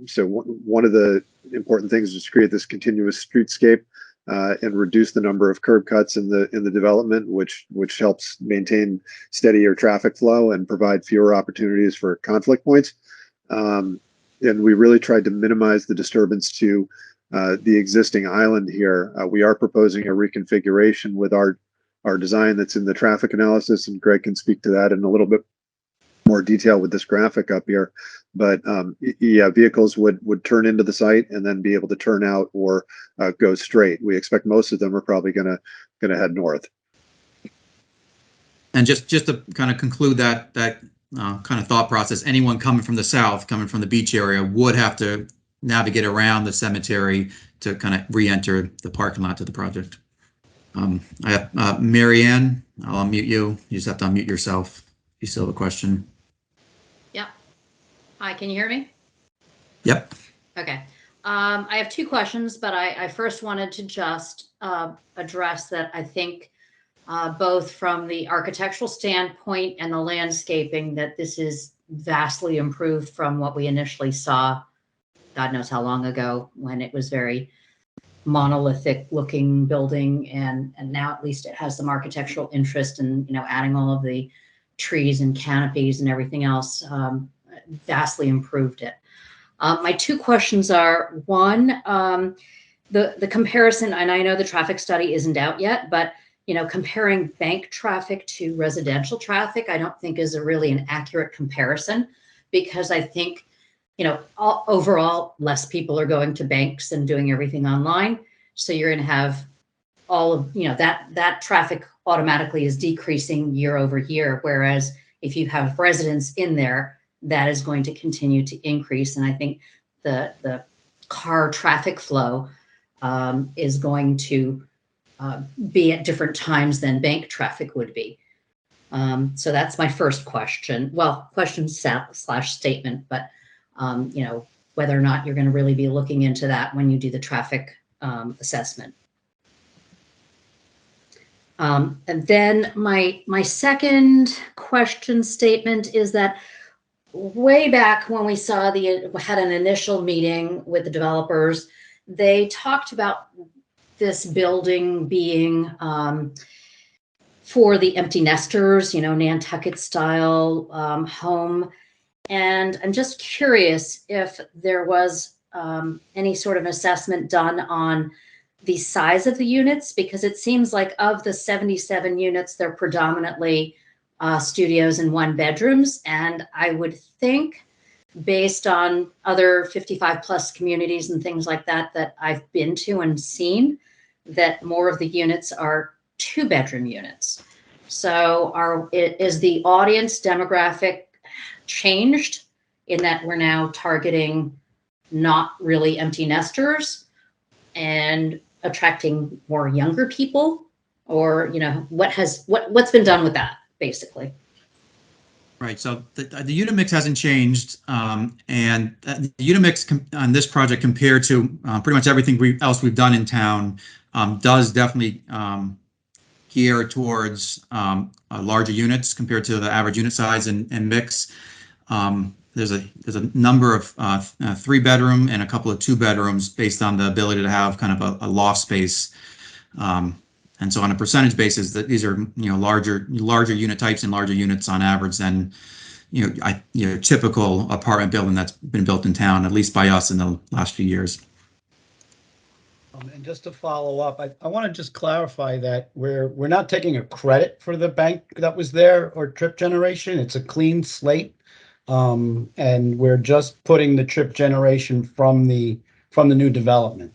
So one of the important things is to create this continuous streetscape and reduce the number of curb cuts in the development, which helps maintain steadier traffic flow and provide fewer opportunities for conflict points. And we really tried to minimize the disturbance to the existing island here. We are proposing a reconfiguration with our design that's in the traffic analysis, and Greg can speak to that in a little bit more detail with this graphic up here. But vehicles would turn into the site and then be able to turn out or go straight. We expect most of them are probably gonna head north. And just to kind of conclude that kind of thought process, anyone coming from the south, coming from the beach area, would have to navigate around the cemetery to kind of re-enter the parking lot to the project. I have Mary Ann, I'll unmute you. You just have to unmute yourself. You still have a question? Yep. Hi, can you hear me? Yep. Okay. I have two questions, but I first wanted to just address that I think both from the architectural standpoint and the landscaping, that this is vastly improved from what we initially saw, God knows how long ago, when it was very monolithic looking building, and now at least it has some architectural interest, and adding all of the trees and canopies and everything else vastly improved it. My two questions are, one, the comparison, and I know the traffic study isn't out yet, but comparing bank traffic to residential traffic, I don't think is really an accurate comparison, because I think overall, less people are going to banks and doing everything online. So you're going to have all of, that traffic automatically is decreasing year over year. Whereas if you have residents in there, that is going to continue to increase. And I think the car traffic flow is going to be at different times than bank traffic would be. So that's my first question. Well, question slash statement, but whether or not you're going to really be looking into that when you do the traffic assessment. And then my second question statement is that way back when we had an initial meeting with the developers, they talked about this building being for the empty nesters, Nantucket style home. And I'm just curious if there was any sort of assessment done on the size of the units, because it seems like of the 77 units, they're predominantly studios and one bedrooms. And I would think, based on other 55 plus communities and things like that that I've been to and seen, that more of the units are 2-bedroom units. So is the audience demographic changed in that we're now targeting not really empty nesters and attracting more younger people, or what's been done with that, basically? Right. So the unit mix hasn't changed, and the unit mix on this project compared to pretty much everything else we've done in town does definitely gear towards larger units compared to the average unit size and mix. There's a number of 3-bedroom and a couple of 2-bedrooms based on the ability to have kind of a loft space. And so on a percentage basis, that these are larger unit types and larger units on average than typical apartment building that's been built in town, at least by us in the last few years. And just to follow up, I want to just clarify that we're not taking a credit for the bank that was there or trip generation. It's a clean slate. And we're just putting the trip generation from the new development.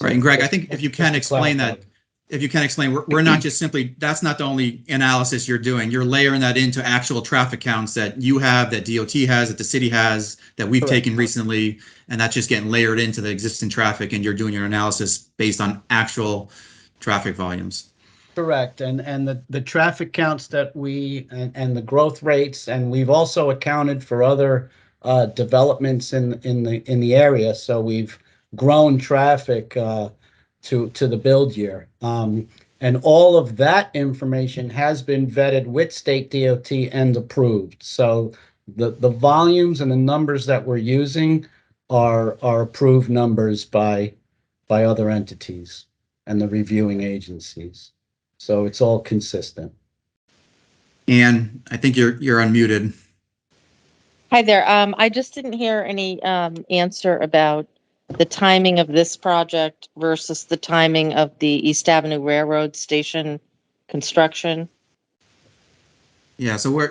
Right. And Greg, I think if you can explain that, we're not just simply, that's not the only analysis you're doing. You're layering that into actual traffic counts that you have, that DOT has, that the city has, that we've taken recently, and that's just getting layered into the existing traffic, and you're doing your analysis based on actual traffic volumes. Correct. And the traffic counts that and the growth rates, and we've also accounted for other developments in the area. So we've grown traffic to the build year. And all of that information has been vetted with state DOT and approved. So the volumes and the numbers that we're using are approved numbers by other entities and the reviewing agencies. So it's all consistent. And I think you're unmuted. Hi there. I just didn't hear any answer about the timing of this project versus the timing of the East Avenue Railroad Station construction. Yeah, so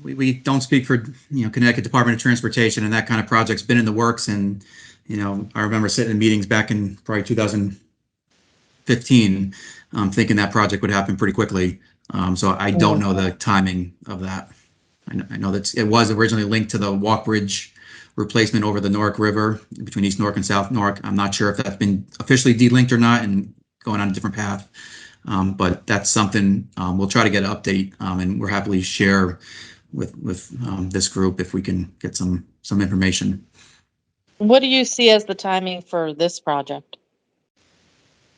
we don't speak for Connecticut Department of Transportation, and that kind of project's been in the works. And I remember sitting in meetings back in probably 2015, thinking that project would happen pretty quickly. So I don't know the timing of that. I know that it was originally linked to the walk bridge replacement over the Newark River between East Newark and South Newark. I'm not sure if that's been officially delinked or not and going on a different path. But that's something we'll try to get an update, and we're happily share with this group if we can get some information. What do you see as the timing for this project?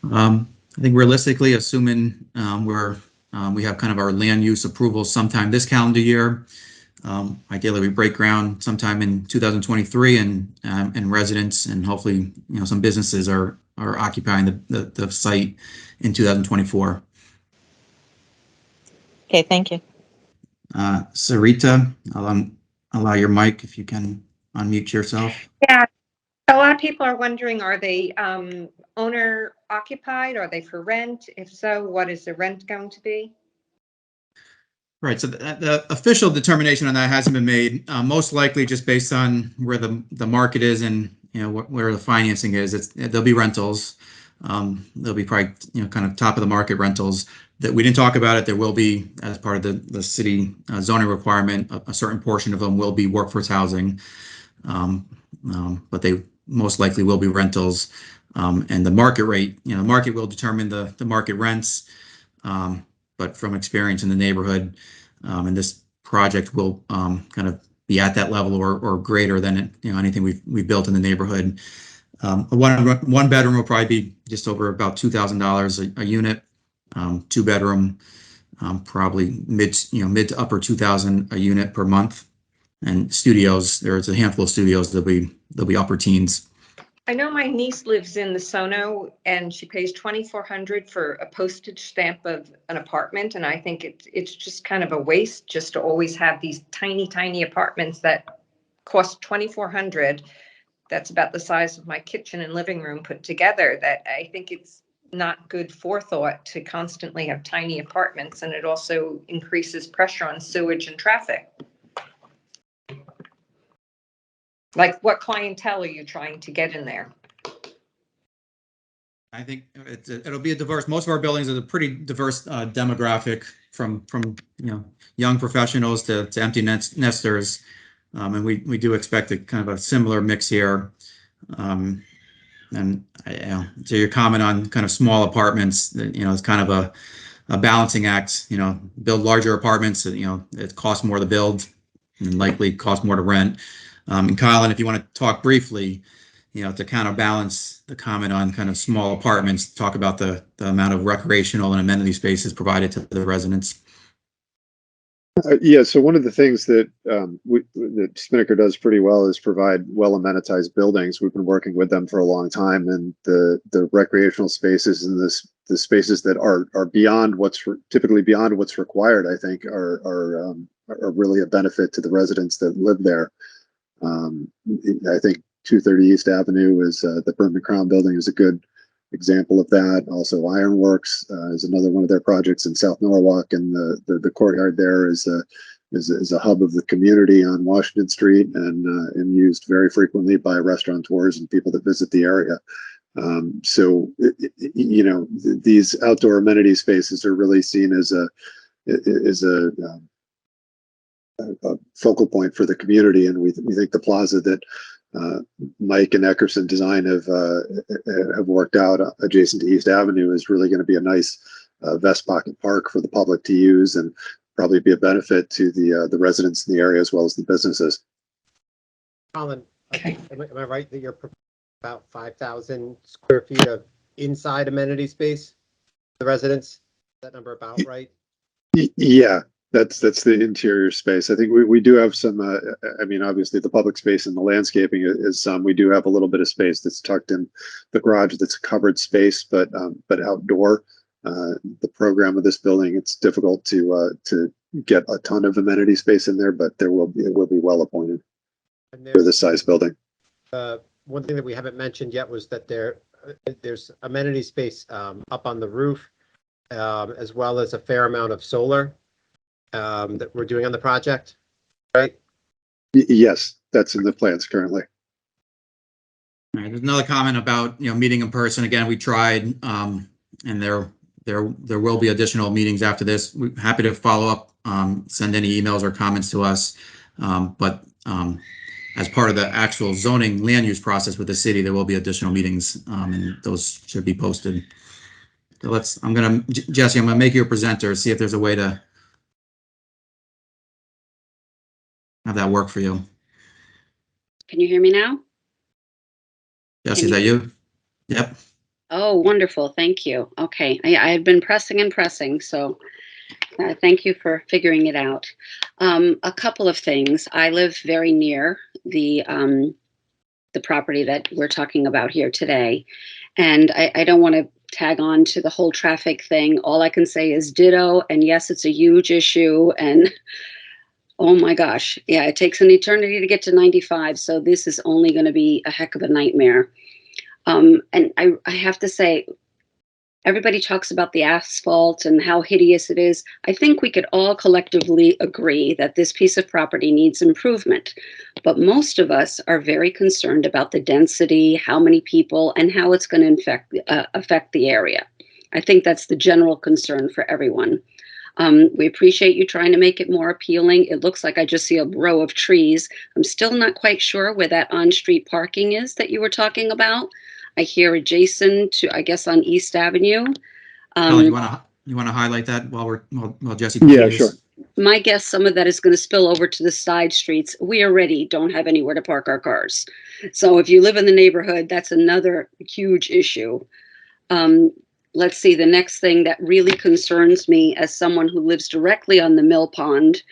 I think realistically, assuming we have kind of our land use approval sometime this calendar year. Ideally, we break ground sometime in 2023, and residents and hopefully some businesses are occupying the site in 2024. Okay, thank you. Sarita, I'll allow your mic if you can unmute yourself. Yeah, a lot of people are wondering, are they owner occupied? Are they for rent? If so, what is the rent going to be? Right. So the official determination on that hasn't been made. Most likely, just based on where the market is and where the financing is, there'll be rentals. There'll be probably kind of top of the market rentals. That we didn't talk about it. There will be, as part of the city zoning requirement, a certain portion of them will be workforce housing, but they most likely will be rentals. And the market rate, the market will determine the market rents. But from experience in the neighborhood, and this project will kind of be at that level or greater than anything we've built in the neighborhood. One bedroom will probably be just over about $2,000 a unit. 2 bedroom, probably mid to upper 2,000 a unit per month. And studios, there's a handful of studios that'll be upper teens. I know my niece lives in the Sono and she pays $2,400 for a postage stamp of an apartment. And I think it's just kind of a waste just to always have these tiny apartments that cost $2,400. That's about the size of my kitchen and living room put together. That I think it's not good forethought to constantly have tiny apartments, and it also increases pressure on sewage and traffic. Like, what clientele are you trying to get in there? I think it'll be a diverse. Most of our buildings are a pretty diverse demographic, from young professionals to empty nesters, and we do expect a kind of a similar mix here. And to your comment on kind of small apartments, it's kind of a balancing act. Build larger apartments. It costs more to build, and likely costs more to rent. And Colin, if you want to talk briefly, to kind of balance the comment on kind of small apartments, talk about the amount of recreational and amenity spaces provided to the residents. Yeah, so one of the things that that Spinnaker does pretty well is provide well amenitized buildings. We've been working with them for a long time, and the recreational spaces and the spaces that are beyond typically beyond what's required, I think, are are really a benefit to the residents that live there. I think 230 East Avenue is the Berman Crown building is a good example of that. Also, Ironworks is another one of their projects in South Norwalk, and the courtyard there is a hub of the community on Washington Street, and used very frequently by restaurateurs and people that visit the area. So these outdoor amenity spaces are really seen as a focal point for the community, and we think the plaza that Mike and Eckerson Design have worked out adjacent to East Avenue is really going to be a nice vest pocket park for the public to use, and probably be a benefit to the residents in the area as well as the businesses. Colin, am I right that you're about 5,000 square feet of inside amenity space for the residents? Is that number about right? Yeah. That's the interior space. I think we do have some, I mean, obviously the public space and the landscaping is some. We do have a little bit of space that's tucked in the garage that's a covered space, but outdoor. The program of this building, it's difficult to get a ton of amenity space in there, but it will be well appointed for this size building. One thing that we haven't mentioned yet was that there's amenity space up on the roof, as well as a fair amount of solar that we're doing on the project, right? Yes, that's in the plans currently. All right, there's another comment about, meeting in person. Again, we tried, and there will be additional meetings after this. We're happy to follow up, send any emails or comments to us. But as part of the actual zoning land use process with the city, there will be additional meetings, and those should be posted. So Jesse, I'm gonna make you a presenter, see if there's a way to have that work for you. Can you hear me now? Jesse, is that you? Yep. Oh, wonderful. Thank you. Okay. I had been pressing and pressing, so thank you for figuring it out. A couple of things. I live very near the property that we're talking about here today, and I don't want to tag on to the whole traffic thing. All I can say is ditto, and yes, it's a huge issue, and oh my gosh, yeah, it takes an eternity to get to 95, so this is only going to be a heck of a nightmare. And I have to say, everybody talks about the asphalt and how hideous it is. I think we could all collectively agree that this piece of property needs improvement, but most of us are very concerned about the density, how many people, and how it's going to affect the area. I think that's the general concern for everyone. We appreciate you trying to make it more appealing. It looks like I just see a row of trees. I'm still not quite sure where that on-street parking is that you were talking about. I hear adjacent to, I guess, on East Avenue. You want to highlight that while Jesse? Yeah, sure. My guess, some of that is going to spill over to the side streets. We already don't have anywhere to park our cars. So if you live in the neighborhood, that's another huge issue. Let's see, the next thing that really concerns me as someone who lives directly on the mill pond,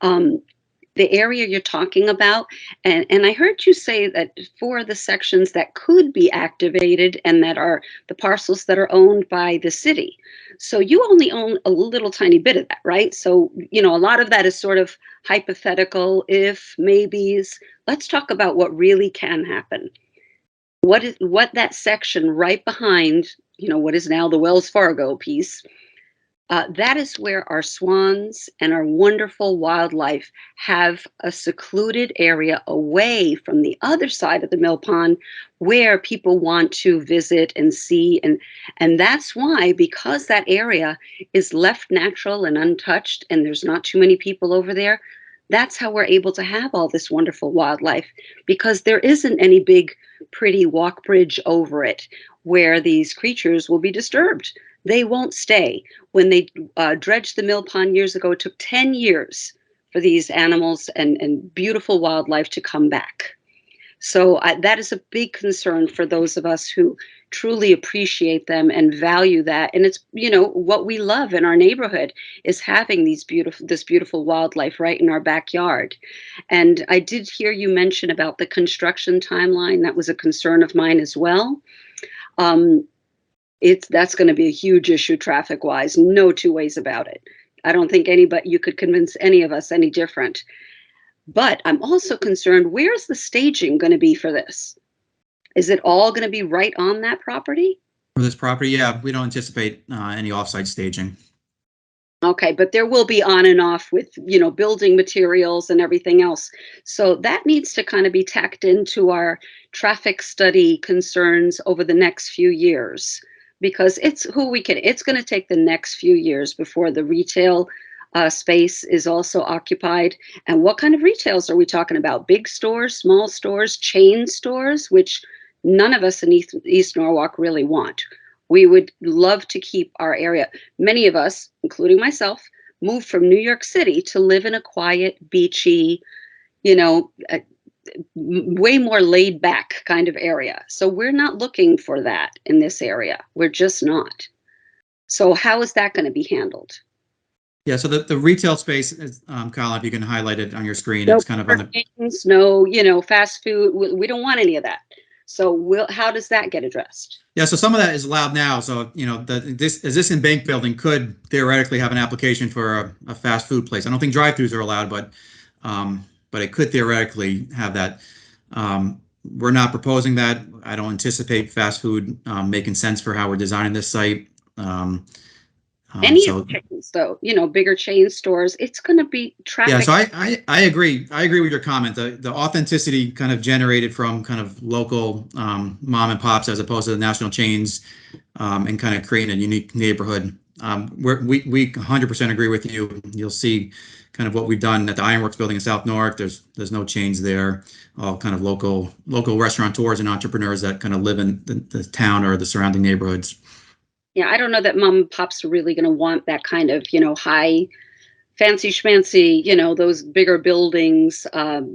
the area you're talking about, and I heard you say that for the sections that could be activated and that are the parcels that are owned by the city. So you only own a little tiny bit of that, right? So, a lot of that is sort of hypothetical, if, maybes. Let's talk about what really can happen. What that section right behind, what is now the Wells Fargo piece, that is where our swans and our wonderful wildlife have a secluded area away from the other side of the mill pond where people want to visit and see. And that's why, because that area is left natural and untouched and there's not too many people over there, that's how we're able to have all this wonderful wildlife, because there isn't any big, pretty walk bridge over it where these creatures will be disturbed. They won't stay. When they dredged the mill pond years ago, it took 10 years for these animals and beautiful wildlife to come back. So that is a big concern for those of us who truly appreciate them and value that. And it's, what we love in our neighborhood is having this beautiful wildlife right in our backyard. And I did hear you mention about the construction timeline. That was a concern of mine as well. That's going to be a huge issue traffic-wise, no two ways about it. I don't think anybody, you could convince any of us any different. But I'm also concerned, where's the staging going to be for this? Is it all going to be right on that property? For this property, yeah, we don't anticipate any offsite staging. Okay, but there will be on and off with, building materials and everything else. So that needs to kind of be tacked into our traffic study concerns over the next few years, because it's going to take the next few years before the retail space is also occupied. And what kind of retails are we talking about? Big stores, small stores, chain stores, which none of us in East Norwalk really want. We would love to keep our area. Many of us, including myself, moved from New York City to live in a quiet, beachy, way more laid back kind of area. So we're not looking for that in this area. We're just not. So how is that going to be handled? Yeah, so the retail space is, Colin, if you can highlight it on your screen, No it's kind of on the. parkings, no, fast food. We don't want any of that. So how does that get addressed? Yeah, so some of that is allowed now. So, this existing bank building could theoretically have an application for a fast food place. I don't think drive-throughs are allowed, but it could theoretically have that. We're not proposing that. I don't anticipate fast food making sense for how we're designing this site. Any of the chains, though, bigger chain stores, it's going to be traffic. Yeah, so I agree. I agree with your comment. The authenticity kind of generated from kind of local mom and pops as opposed to the national chains, and kind of creating a unique neighborhood. We 100% agree with you. You'll see kind of what we've done at the Ironworks building in South Newark. There's no chains there. All kind of local restaurateurs and entrepreneurs that kind of live in the town or the surrounding neighborhoods. Yeah, I don't know that mom and pops are really going to want that kind of, high, fancy schmancy, those bigger buildings,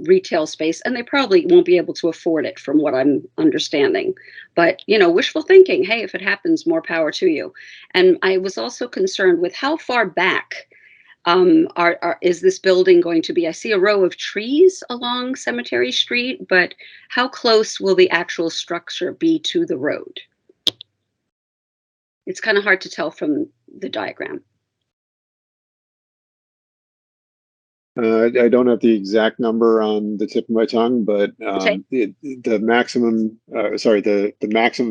retail space, and they probably won't be able to afford it from what I'm understanding. But, wishful thinking, hey, if it happens, more power to you. And I was also concerned with how far back is this building going to be? I see a row of trees along Cemetery Street, but how close will the actual structure be to the road? It's kind of hard to tell from the diagram. I don't have the exact number on the tip of my tongue, but the maximum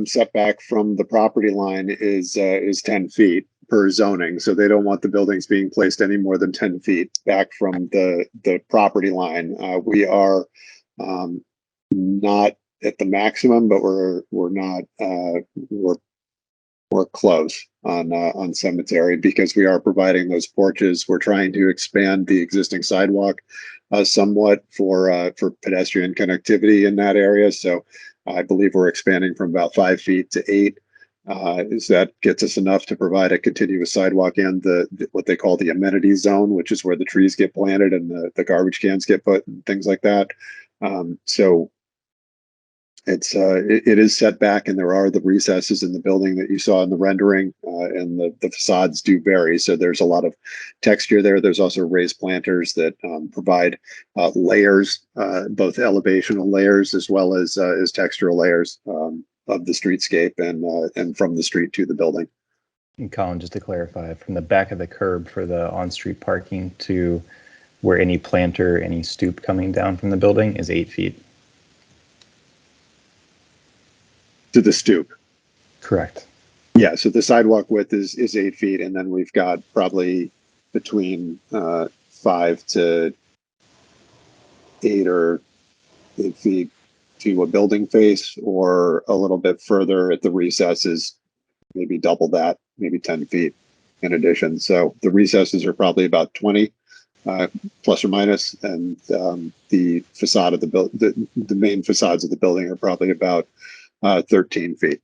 setback from the property line is 10 feet per zoning. So they don't want the buildings being placed any more than 10 feet back from the property line. We are not at the maximum, but we're close on Cemetery because we are providing those porches. We're trying to expand the existing sidewalk somewhat for pedestrian connectivity in that area. So I believe we're expanding from about 5 feet to 8. That gets us enough to provide a continuous sidewalk and what they call the amenity zone, which is where the trees get planted and the garbage cans get put and things like that. So it is set back, and there are the recesses in the building that you saw in the rendering, and the facades do vary. So there's a lot of texture there. There's also raised planters that provide layers, both elevational layers as well as textural layers of the streetscape and from the street to the building. And Colin, just to clarify, from the back of the curb for the on-street parking to where any planter, any stoop coming down from the building is 8 feet. To the stoop. Correct. Yeah, so the sidewalk width is 8 feet, and then we've got probably between 5 to 8 or 8 feet to a building face, or a little bit further at the recesses, maybe double that, maybe 10 feet in addition. So the recesses are probably about 20 plus or minus, and the facade of the main facades of the building are probably about 13 feet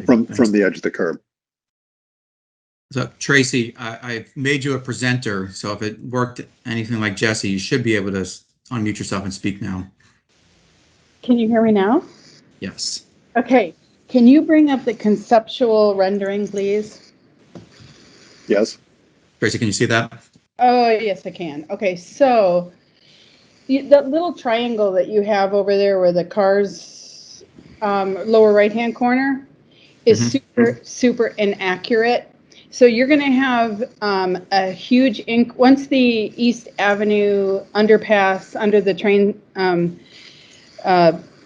from the edge of the curb. So Tracy, I've made you a presenter, so if it worked anything like Jesse, you should be able to unmute yourself and speak now. Can you hear me now? Yes. Okay. Can you bring up the conceptual rendering, please? Yes. Tracy, can you see that? Oh, yes, I can. Okay, so that little triangle that you have over there where the car's lower right-hand corner is super inaccurate. So you're going to have a huge once the East Avenue underpass under the train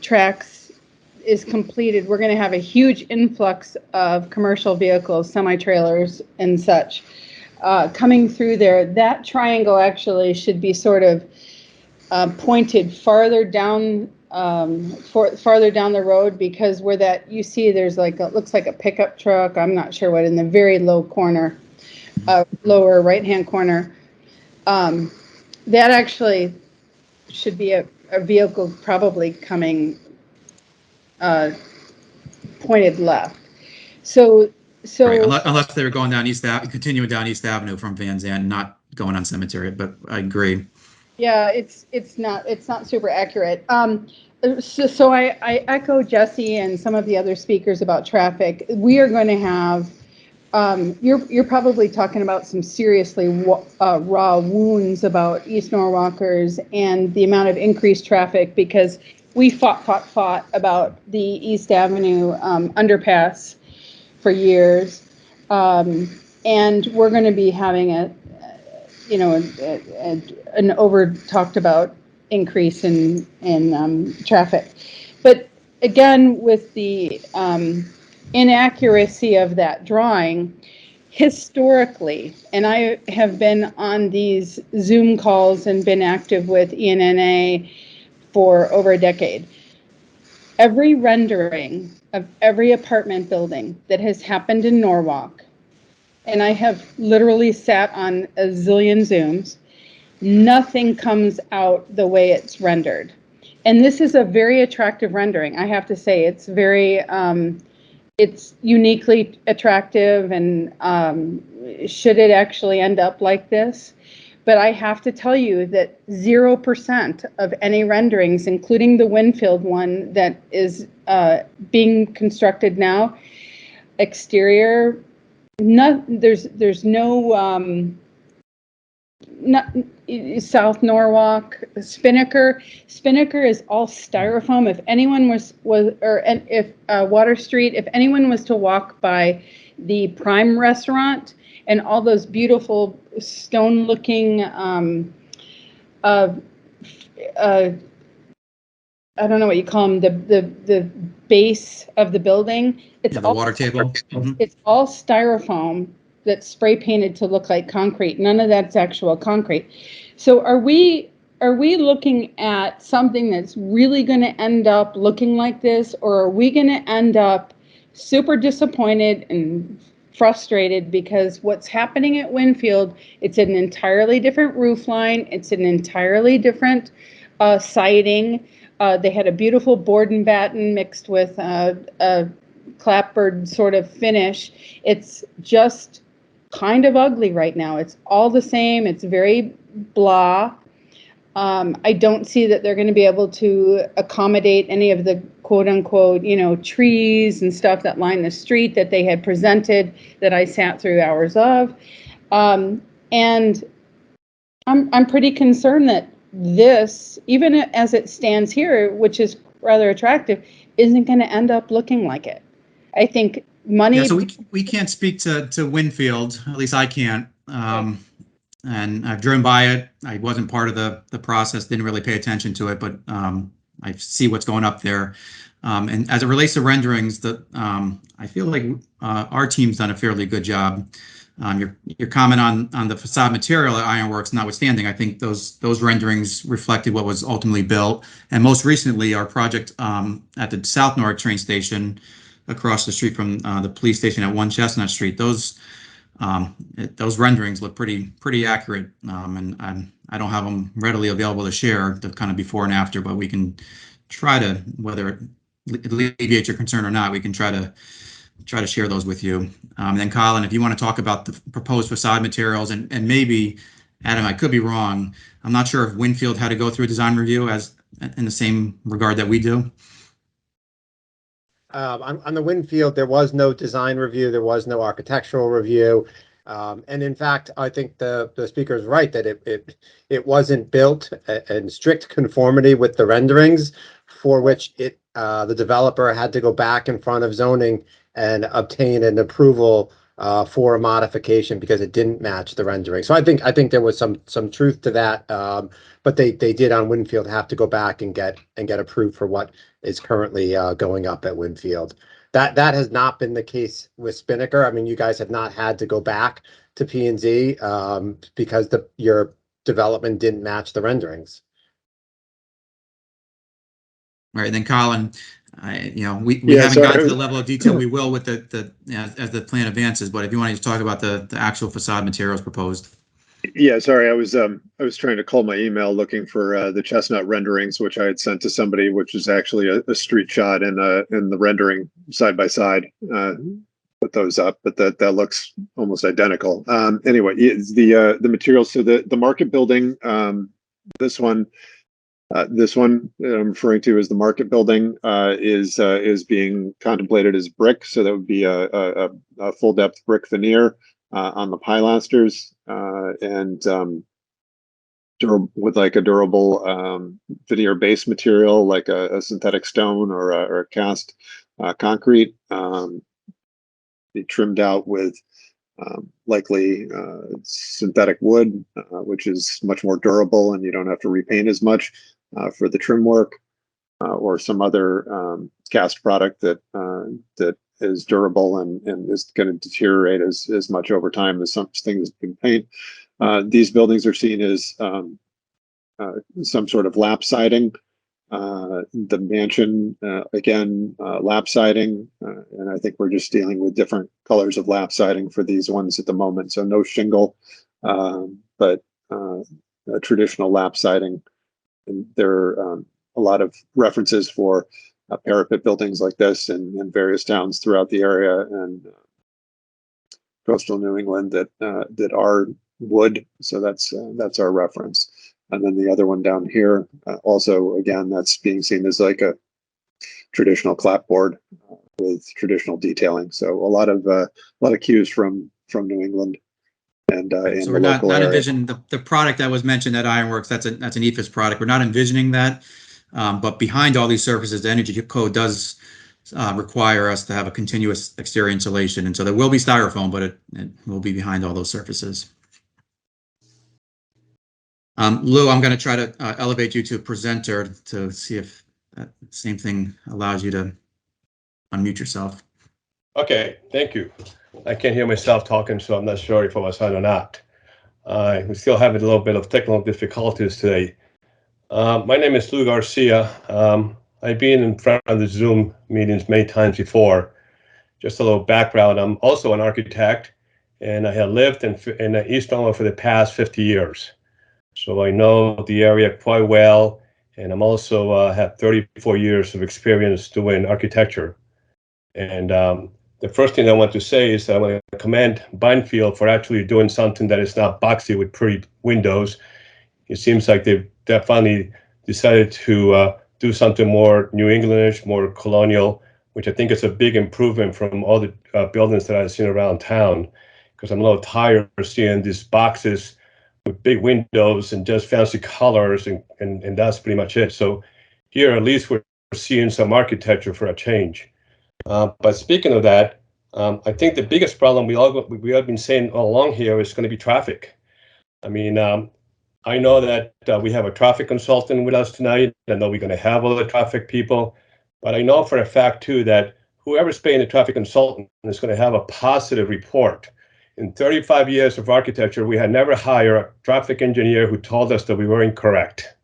tracks is completed, we're going to have a huge influx of commercial vehicles, semi-trailers and such coming through there. That triangle actually should be sort of pointed farther down farther down the road, because where that you see there's like looks like a pickup truck, I'm not sure what, in the very low corner, lower right hand corner, that actually should be a vehicle probably coming pointed left. So Right, unless they were going down continuing down East Avenue from Van Zandt, not going on Cemetery, but I agree. yeah, it's not super accurate. So I echo Jesse and some of the other speakers about traffic. We are going to have, you're probably talking about some seriously raw wounds about East Norwalkers and the amount of increased traffic, because we fought about the East Avenue underpass for years, and we're going to be having an over talked about increase in traffic. But again, with the inaccuracy of that drawing, historically, and I have been on these Zoom calls and been active with ENNA for over a decade, every rendering of every apartment building that has happened in Norwalk, and I have literally sat on a zillion Zooms, nothing comes out the way it's rendered. And this is a very attractive rendering. I have to say, it's very, it's uniquely attractive, and should it actually end up like this? But I have to tell you that 0% of any renderings, including the Winfield one that is being constructed now, exterior, there's no South Norwalk, Spinnaker is all styrofoam. If anyone if Water Street, if anyone was to walk by the Prime restaurant and all those beautiful stone looking I don't know what you call them, the base of the building, it's the water table. It's all styrofoam that's spray painted to look like concrete. None of that's actual concrete. So are we looking at something that's really going to end up looking like this, or are we going to end up super disappointed and frustrated because what's happening at Winfield, it's an entirely different roof line, it's an entirely different siding. They had a beautiful board and batten mixed with a clapboard sort of finish. It's just kind of ugly right now. It's all the same. It's very blah. I don't see that they're going to be able to accommodate any of the quote unquote, trees and stuff that line the street that they had presented that I sat through hours of. And I'm pretty concerned that this, even as it stands here, which is rather attractive, isn't going to end up looking like it. I think money. Yeah, so we can't speak to Winfield, at least I can't. And I've driven by it. I wasn't part of the process, didn't really pay attention to it, but I see what's going up there. And as it relates to renderings, I feel like our team's done a fairly good job. Your comment on the facade material at Ironworks notwithstanding, I think those renderings reflected what was ultimately built. And most recently, our project at the South Norwalk train station across the street from the police station at 1 Chestnut Street, those renderings look pretty accurate. And I don't have them readily available to share, the kind of before and after, but we can try to, whether it alleviates your concern or not, we can try to share those with you. And then Colin, if you want to talk about the proposed facade materials, and maybe, Adam, I could be wrong, I'm not sure if Winfield had to go through a design review as in the same regard that we do. On the Winfield, there was no design review, there was no architectural review. And in fact, I think the speaker is right that it wasn't built in strict conformity with the renderings, for which the developer had to go back in front of zoning and obtain an approval for a modification because it didn't match the rendering. So I think there was some truth to that. But they did on Winfield have to go back and get approved for what is currently going up at Winfield. That has not been the case with Spinnaker. I mean, you guys have not had to go back to P&Z because your development didn't match the renderings. Right, and then Colin, we haven't gotten to the level of detail we will with as the plan advances, but if you want to talk about the actual facade materials proposed. Yeah, sorry, I was trying to call my email looking for the chestnut renderings, which I had sent to somebody, which is actually a street shot in the rendering side by side. Put those up, but that looks almost identical. Anyway, the materials. So the market building, this one I'm referring to as the market building is being contemplated as brick. So that would be a full depth brick veneer on the pilasters and with like a durable veneer base material like a synthetic stone or a cast concrete. Be trimmed out with likely synthetic wood, which is much more durable, and you don't have to repaint as much for the trim work, or some other cast product that is durable and is going to deteriorate as much over time as some things can paint. These buildings are seen as some sort of lap siding. The mansion, again, lap siding, and I think we're just dealing with different colors of lap siding for these ones at the moment. So no shingle, but a traditional lap siding. And there are a lot of references for parapet buildings like this in various towns throughout the area and coastal New England that are wood. So that's our reference. And then the other one down here, also, again, that's being seen as like a traditional clapboard with traditional detailing. So a lot of cues from New England and in So the we're local not area. envisioning the product that was mentioned at Ironworks. That's an EVTZ product. We're not envisioning that, but behind all these surfaces, the energy code does require us to have a continuous exterior insulation, and so there will be styrofoam, but it will be behind all those surfaces. Lou, I'm going to try to elevate you to presenter to see if that same thing allows you to unmute yourself. Okay, thank you. I can't hear myself talking, so I'm not sure if I was on or not. We still have a little bit of technical difficulties today. My name is Lou Garcia. I've been in front of the Zoom meetings many times before. Just a little background, I'm also an architect, and I have lived in East Norwood for the past 50 years. So I know the area quite well, and I'm also have 34 years of experience doing architecture. And the first thing I want to say is that I want to commend Binefield for actually doing something that is not boxy with pretty windows. It seems like they've finally decided to do something more New Englandish, more colonial, which I think is a big improvement from all the buildings that I've seen around town, because I'm a little tired of seeing these boxes with big windows and just fancy colors, and that's pretty much it. So here, at least we're seeing some architecture for a change. But speaking of that, I think the biggest problem we have been saying all along here is going to be traffic. I mean, I know that we have a traffic consultant with us tonight. I know we're going to have all the traffic people, but I know for a fact too that whoever's paying the traffic consultant is going to have a positive report. In 35 years of architecture, we had never hired a traffic engineer who told us that we were incorrect.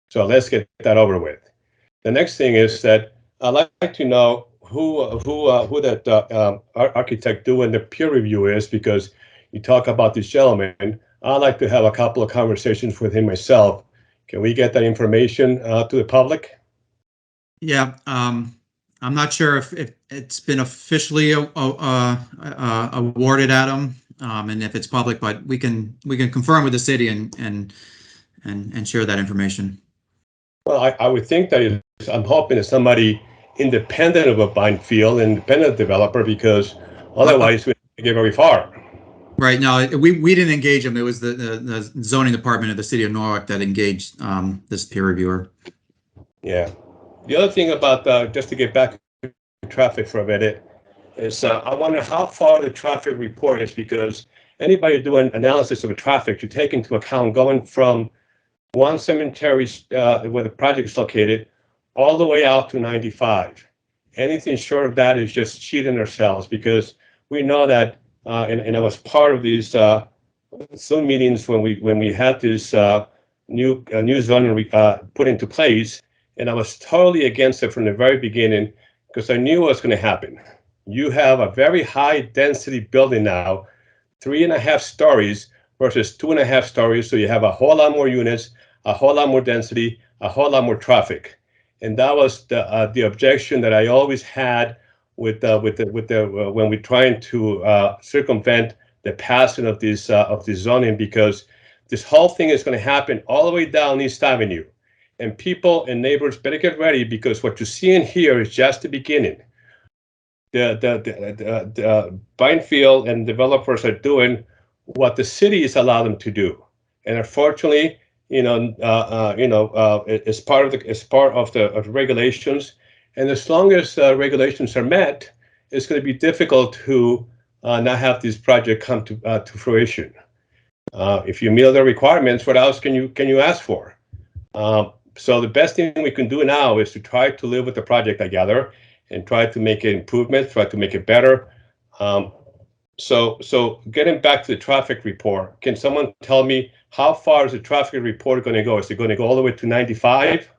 So let's get that over with. The next thing is that I'd like to know who that architect doing the peer review is, because you talk about this gentleman. I'd like to have a couple of conversations with him myself. Can we get that information to the public? Yeah, I'm not sure if it's been officially awarded at him, and if it's public, but we can confirm with the city and share that information. Well, I would think that I'm hoping it's somebody independent of a Binefield, independent developer, because otherwise we don't get very far. Right. No, we didn't engage him. It was the zoning department of the city of Norwalk that engaged this peer reviewer. Yeah. The other thing about, just to get back to traffic for a minute, is I wonder how far the traffic report is, because anybody doing analysis of the traffic should take into account going from one cemetery where the project is located all the way out to 95. Anything short of that is just cheating ourselves, because we know that, and I was part of these Zoom meetings when we had this new zoning put into place, and I was totally against it from the very beginning because I knew what was going to happen. You have a very high density building now, 3.5 stories versus 2.5 stories, so you have a whole lot more units, a whole lot more density, a whole lot more traffic. And that was the objection that I always had with when we're trying to circumvent the passing of this zoning, because this whole thing is going to happen all the way down East Avenue, and people and neighbors better get ready, because what you're seeing here is just the beginning. The Binefield and developers are doing what the city has allowed them to do, and unfortunately, it's part of the regulations. And as long as regulations are met, it's going to be difficult to not have this project come to fruition. If you meet the requirements, what else can you ask for? So the best thing we can do now is to try to live with the project together and try to make it improvement, try to make it better. So getting back to the traffic report, can someone tell me how far is the traffic report going to go? Is it going to go all the way to 95?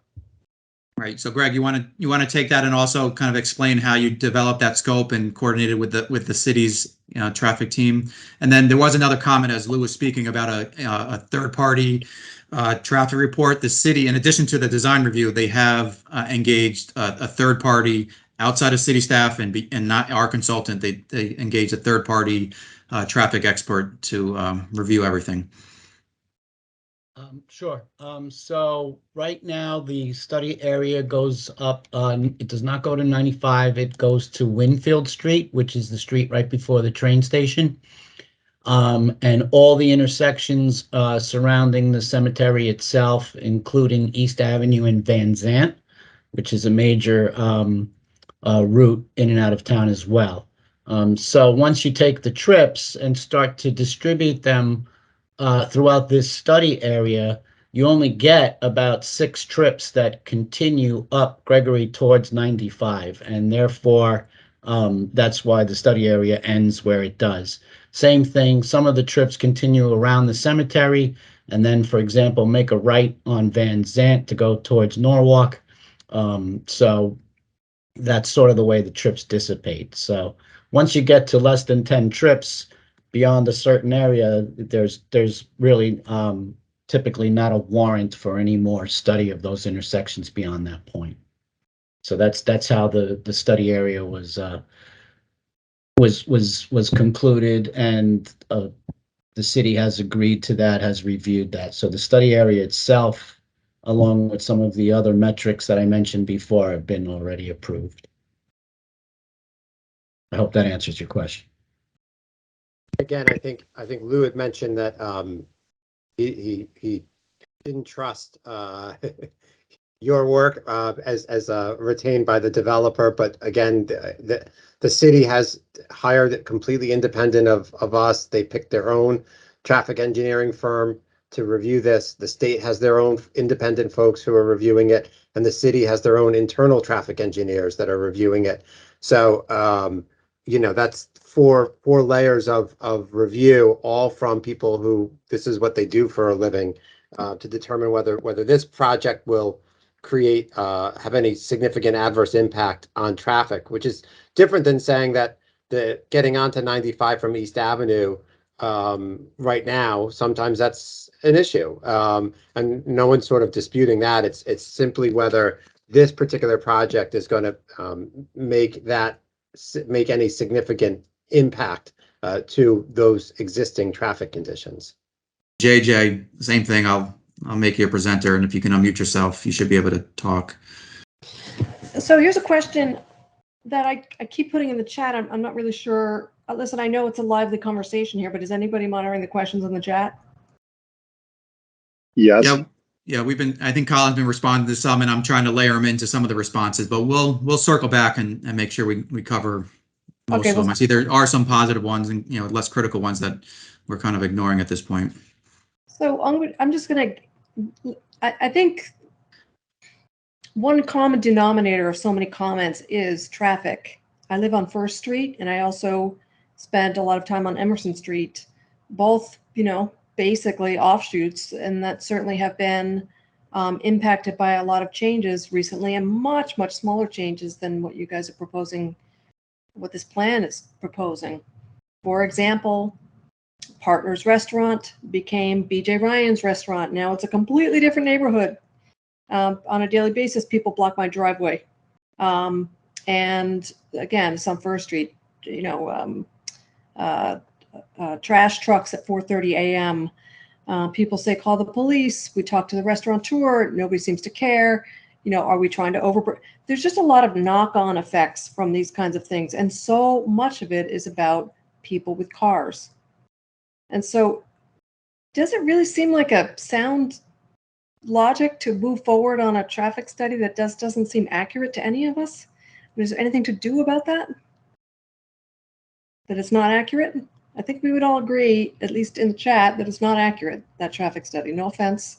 Right. So Greg, you want to take that and also kind of explain how you developed that scope and coordinated with the city's traffic team. And then there was another comment as Lou was speaking about a third-party traffic report. The city, in addition to the design review, they have engaged a third party outside of city staff and not our consultant. They engaged a third party traffic expert to review everything. Sure. So right now the study area goes up on, it does not go to 95. It goes to Winfield Street, which is the street right before the train station. And all the intersections surrounding the cemetery itself, including East Avenue and Van Zant, which is a major route in and out of town as well. So once you take the trips and start to distribute them throughout this study area, you only get about 6 trips that continue up Gregory towards 95, and therefore that's why the study area ends where it does. Same thing, some of the trips continue around the cemetery and then, for example, make a right on Van Zant to go towards Norwalk. So that's sort of the way the trips dissipate. So once you get to less than 10 trips beyond a certain area, there's really typically not a warrant for any more study of those intersections beyond that point. So that's how the study area was concluded, and the city has agreed to that, has reviewed that. So the study area itself, along with some of the other metrics that I mentioned before, have been already approved. I hope that answers your question. Again, I think Lou had mentioned that he didn't trust your work as retained by the developer, but again, the city has hired it completely independent of us. They picked their own traffic engineering firm to review this. The state has their own independent folks who are reviewing it, and the city has their own internal traffic engineers that are reviewing it. So that's four layers of review, all from people who this is what they do for a living, to determine whether this project will create have any significant adverse impact on traffic, which is different than saying that the getting onto 95 from East Avenue right now, sometimes that's an issue, and no one's sort of disputing that. It's simply whether this particular project is going to make any significant impact to those existing traffic conditions. JJ, same thing. I'll make you a presenter, and if you can unmute yourself, you should be able to talk. So here's a question that I keep putting in the chat. I'm not really sure. Listen, I know it's a lively conversation here, but is anybody monitoring the questions in the chat? Yes. Yeah, I think Colin's been responding to some, and I'm trying to layer them into some of the responses, but we'll circle back and make sure we cover most Okay, of them. well- I see there are some positive ones and, less critical ones that we're kind of ignoring at this point. So I'm just gonna, I think one common denominator of so many comments is traffic. I live on First Street and I also spent a lot of time on Emerson Street, both, basically offshoots, and that certainly have been impacted by a lot of changes recently, and much, much smaller changes than what you guys are proposing, what this plan is proposing. For example, Partners Restaurant became BJ Ryan's restaurant. Now it's a completely different neighborhood. On a daily basis, people block my driveway. And again, it's on First Street, trash trucks at 4:30 a.m. People say, call the police. We talk to the restaurateur. Nobody seems to care. Are we trying to There's just a lot of knock-on effects from these kinds of things. And so much of it is about people with cars. And so does it really seem like a sound logic to move forward on a traffic study that doesn't seem accurate to any of us? Is there anything to do about that? That it's not accurate? I think we would all agree, at least in the chat, that it's not accurate, that traffic study. No offense.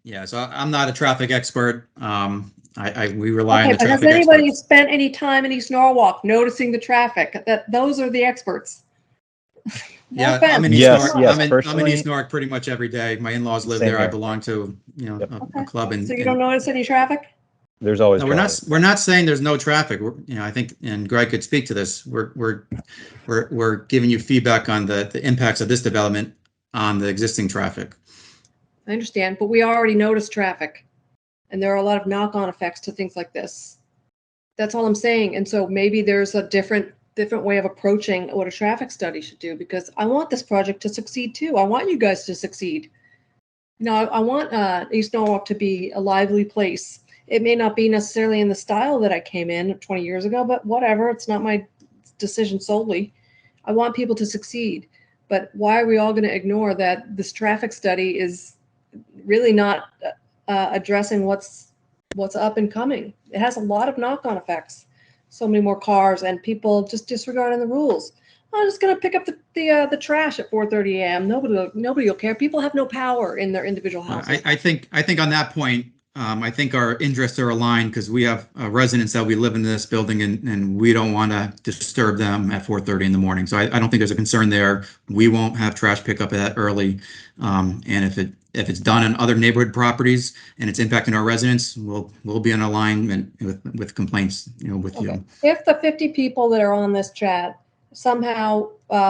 Yeah, so I'm not a traffic expert. We rely on Okay, the but has traffic anybody experts. spent any time in East Norwalk noticing the traffic? Those are the experts. No Yeah, offense. I'm in East Yes, Newark. yes, I'm in personally- East Newark pretty much every day. My in-laws live Same there. I here. belong to, a club in. So you don't notice any traffic? There's always No, traffic. we're not saying there's no traffic. I think, and Greg could speak to this. We're giving you feedback on the impacts of this development on the existing traffic. I understand, but we already noticed traffic. And there are a lot of knock-on effects to things like this. That's all I'm saying. And so maybe there's a different way of approaching what a traffic study should do, because I want this project to succeed too. I want you guys to succeed. I want East Norwalk to be a lively place. It may not be necessarily in the style that I came in 20 years ago, but whatever, it's not my decision solely. I want people to succeed. But why are we all going to ignore that this traffic study is really not addressing what's up and coming? It has a lot of knock-on effects. So many more cars and people just disregarding the rules. I'm just going to pick up the trash at 4:30 a.m. Nobody will care. People have no power in their individual houses. I think on that point, I think our interests are aligned because we have residents that we live in this building and we don't want to disturb them at 4:30 in the morning. So I don't think there's a concern there. We won't have trash pickup that early. And if it's done on other neighborhood properties and it's impacting our residents, we'll be in alignment with complaints, with you. If the 50 people that are on this chat somehow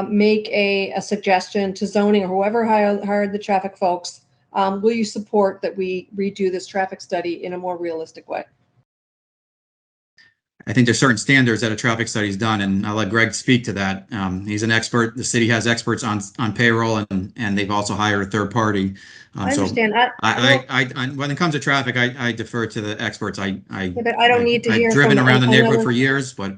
make a suggestion to zoning or whoever hired the traffic folks, will you support that we redo this traffic study in a more realistic way? I think there's certain standards that a traffic study is done, and I'll let Greg speak to that. He's an expert. The city has experts on payroll, and they've also hired a third party. I understand. When it comes to traffic, I defer to the experts. But I don't need to hear I've driven from around the neighborhood another- for years, but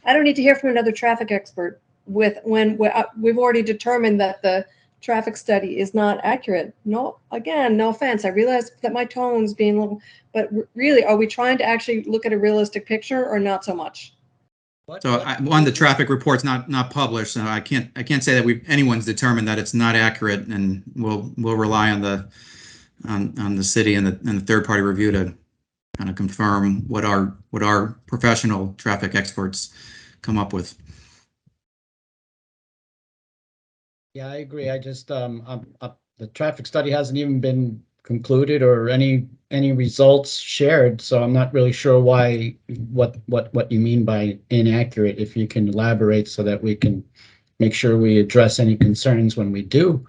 I don't need to hear from another traffic expert when we've already determined that the traffic study is not accurate. No, again, no offense. I realize that my tone's being a little, but really, are we trying to actually look at a realistic picture or not so much? so the traffic report's not published, so I can't say that anyone's determined that it's not accurate, and we'll rely on the city and the third party review to kind of confirm what our professional traffic experts come up with. Yeah, I agree. I just, the traffic study hasn't even been concluded or any results shared, so I'm not really sure what you mean by inaccurate. If you can elaborate so that we can make sure we address any concerns when we do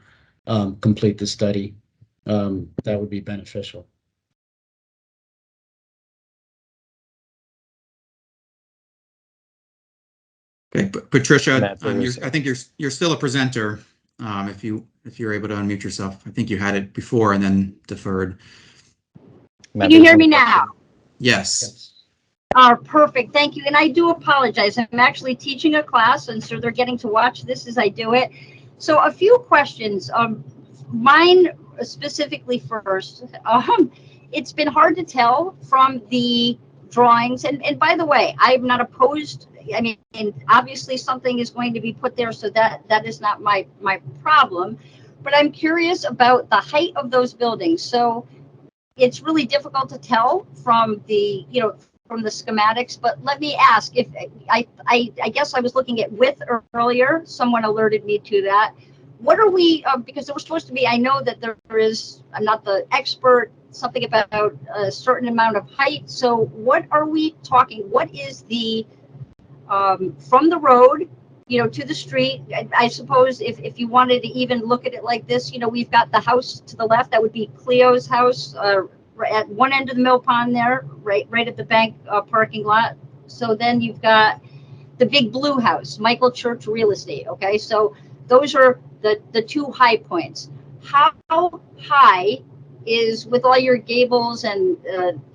complete the study, that would be beneficial. Okay, Patricia, Matt, I think you're still a presenter. If you're able to unmute yourself, I think you had it before and then deferred. Matt, Can you there's hear one me question. now? Yes. Oh, perfect. Thank you. And I do apologize. I'm actually teaching a class, and so they're getting to watch this as I do it. So a few questions. Mine specifically first. It's been hard to tell from the drawings. And by the way, I'm not opposed. I mean, and obviously something is going to be put there, so that is not my problem. But I'm curious about the height of those buildings. So it's really difficult to tell from the, from the schematics, but let me ask, if I guess I was looking at width earlier, someone alerted me to that. What are we, because there was supposed to be, I know that there is, I'm not the expert, something about a certain amount of height. So what are we talking? What is the, from the road, to the street? I suppose if you wanted to even look at it like this, we've got the house to the left, that would be Cleo's house, at one end of the mill pond there, right at the bank parking lot. So then you've got the big blue house, Michael Church Real Estate. Okay, so those are the two high points. How high is, with all your gables and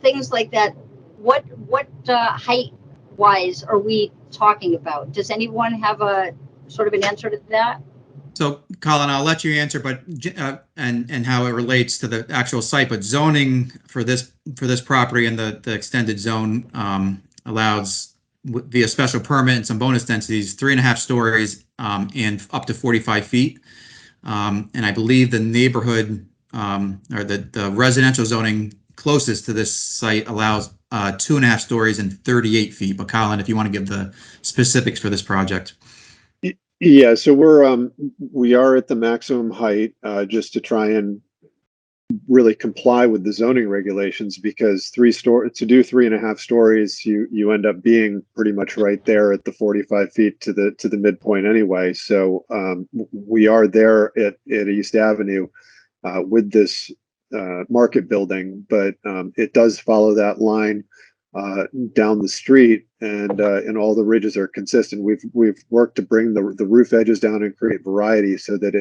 things like that, what height wise are we talking about? Does anyone have a sort of an answer to that? So, Colin, I'll let you answer, but and how it relates to the actual site. But zoning for this property and the extended zone allows, via special permit and some bonus densities, 3.5 stories and up to 45 feet. And I believe the neighborhood or the residential zoning closest to this site allows 2.5 stories and 38 feet. But Colin, if you want to give the specifics for this project. Yeah, so we are at the maximum height just to try and really comply with the zoning regulations, because to do 3.5 stories, you end up being pretty much right there at the 45 feet to the midpoint anyway. So we are there at East Avenue with this market building, but it does follow that line down the street, and all the ridges are consistent. We've worked to bring the roof edges down and create variety so that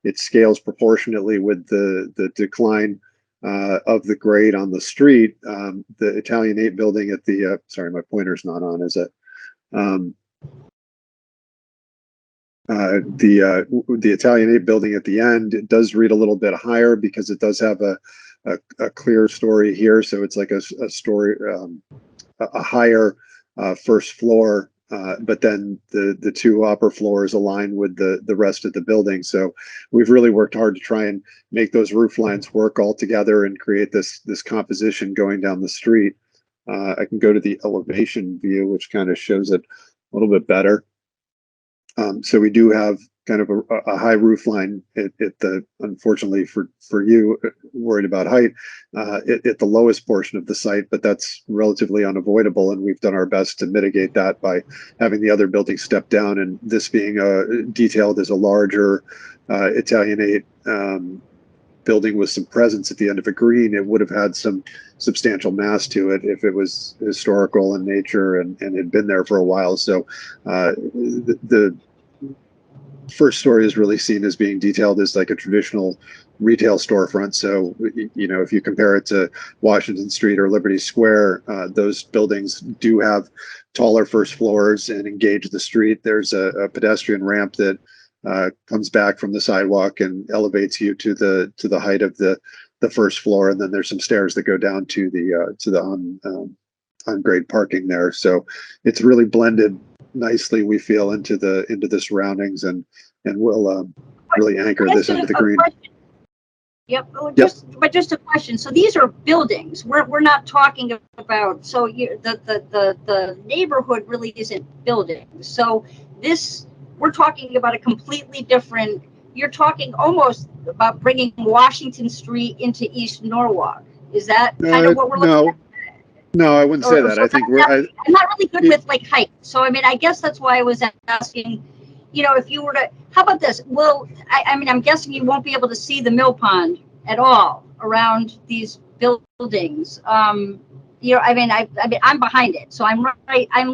it scales proportionately with the decline of the grade on the street. The Italian 8 building at the sorry, my pointer's not on, is it? The Italian 8 building at the end, it does read a little bit higher because it does have a clear story here, so it's like a story, a higher first floor, but then the two upper floors align with the rest of the building. So we've really worked hard to try and make those roof lines work all together and create this composition going down the street. I can go to the elevation view, which kind of shows it a little bit better. So we do have kind of a high roof line at the, unfortunately for you, worried about height, at the lowest portion of the site, but that's relatively unavoidable, and we've done our best to mitigate that by having the other buildings step down, and this being detailed as a larger Italian 8 building with some presence at the end of a green. It would have had some substantial mass to it if it was historical in nature and had been there for a while. So the first story is really seen as being detailed as like a traditional retail storefront. So, if you compare it to Washington Street or Liberty Square, those buildings do have taller first floors and engage the street. There's a pedestrian ramp that comes back from the sidewalk and elevates you to the height of the first floor, and then there's some stairs that go down to the on grade parking there. So it's really blended nicely, we feel, into the surroundings, and will really anchor this into the green. Yep. But just a question. So these are buildings. We're not talking about. So the neighborhood really isn't buildings. So we're talking about a completely different. You're talking almost about bringing Washington Street into East Norwalk. Is that kind of what we're looking at? No, I wouldn't say that. I think I'm not really good with like height. So, I mean, I guess that's why I was asking, if you were to, how about this? Well, I mean, I'm guessing you won't be able to see the mill pond at all around these buildings. I mean, I'm behind it. So I'm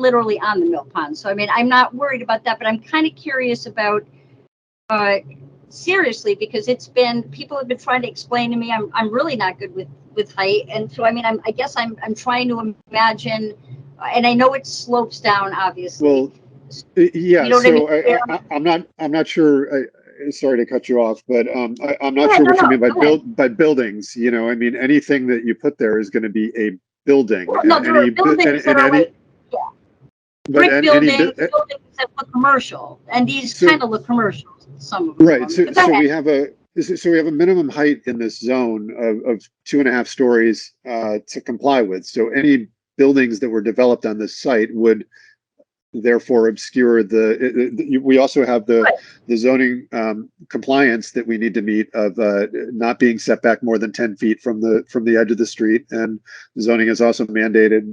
literally on the mill pond. So, I mean, I'm not worried about that, but I'm kind of curious about, seriously, because people have been trying to explain to me, I'm really not good with height. And so, I mean, I guess I'm trying to imagine, and I know it slopes down, obviously. Well, yeah. You know so I'm not sure. Sorry to cut you off, but I'm not sure what you mean by buildings. I mean, anything that you put there is going to be a building. Well, no, there are buildings that are like, yeah, brick buildings, buildings that look commercial, and these kind of look commercial, some of them. Right, so we have a minimum height in this zone of 2.5 stories to comply with. So any buildings that were developed on this site would therefore obscure we also have the zoning compliance that we need to meet of not being set back more than 10 feet from the edge of the street, and zoning is also mandated,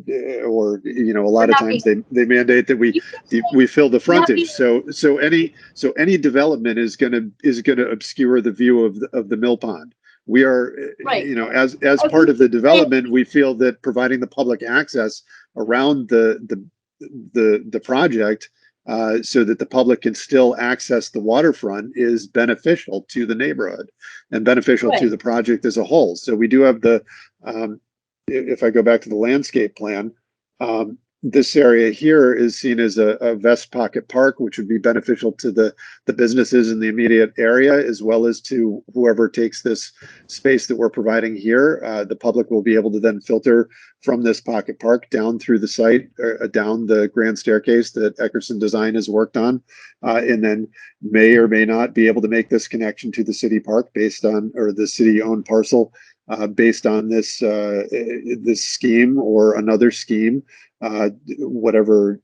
or a lot of times they mandate that we fill the frontage. So any development is gonna obscure the view of the mill pond. We are, as part of the development, we feel that providing the public access around the project so that the public can still access the waterfront is beneficial to the neighborhood and beneficial to the project as a whole. So we do have if I go back to the landscape plan, this area here is seen as a vest pocket park, which would be beneficial to the businesses in the immediate area, as well as to whoever takes this space that we're providing here. The public will be able to then filter from this pocket park down through the site, down the grand staircase that Eckerson Design has worked on, and then may or may not be able to make this connection to the city park based on, or the city-owned parcel based on this scheme or another scheme. Whatever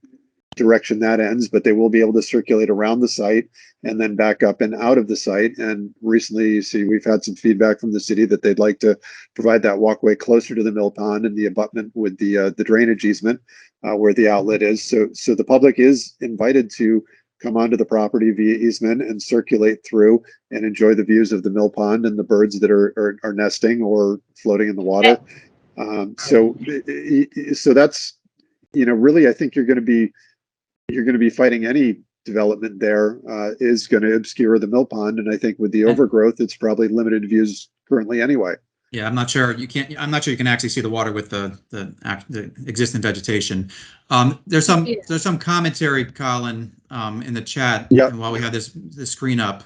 direction that ends, but they will be able to circulate around the site and then back up and out of the site. And recently, you see, we've had some feedback from the city that they'd like to provide that walkway closer to the mill pond and the abutment with the drainage easement where the outlet is. So the public is invited to come onto the property via easement and circulate through and enjoy the views of the mill pond and the birds that are nesting or floating in the water. So that's, really, I think you're going to be fighting any development there is going to obscure the mill pond, and I think with the overgrowth, it's probably limited views currently anyway. Yeah, I'm not sure you can actually see the water with the existing vegetation. There's some commentary, Colin, in the chat while we have this screen up.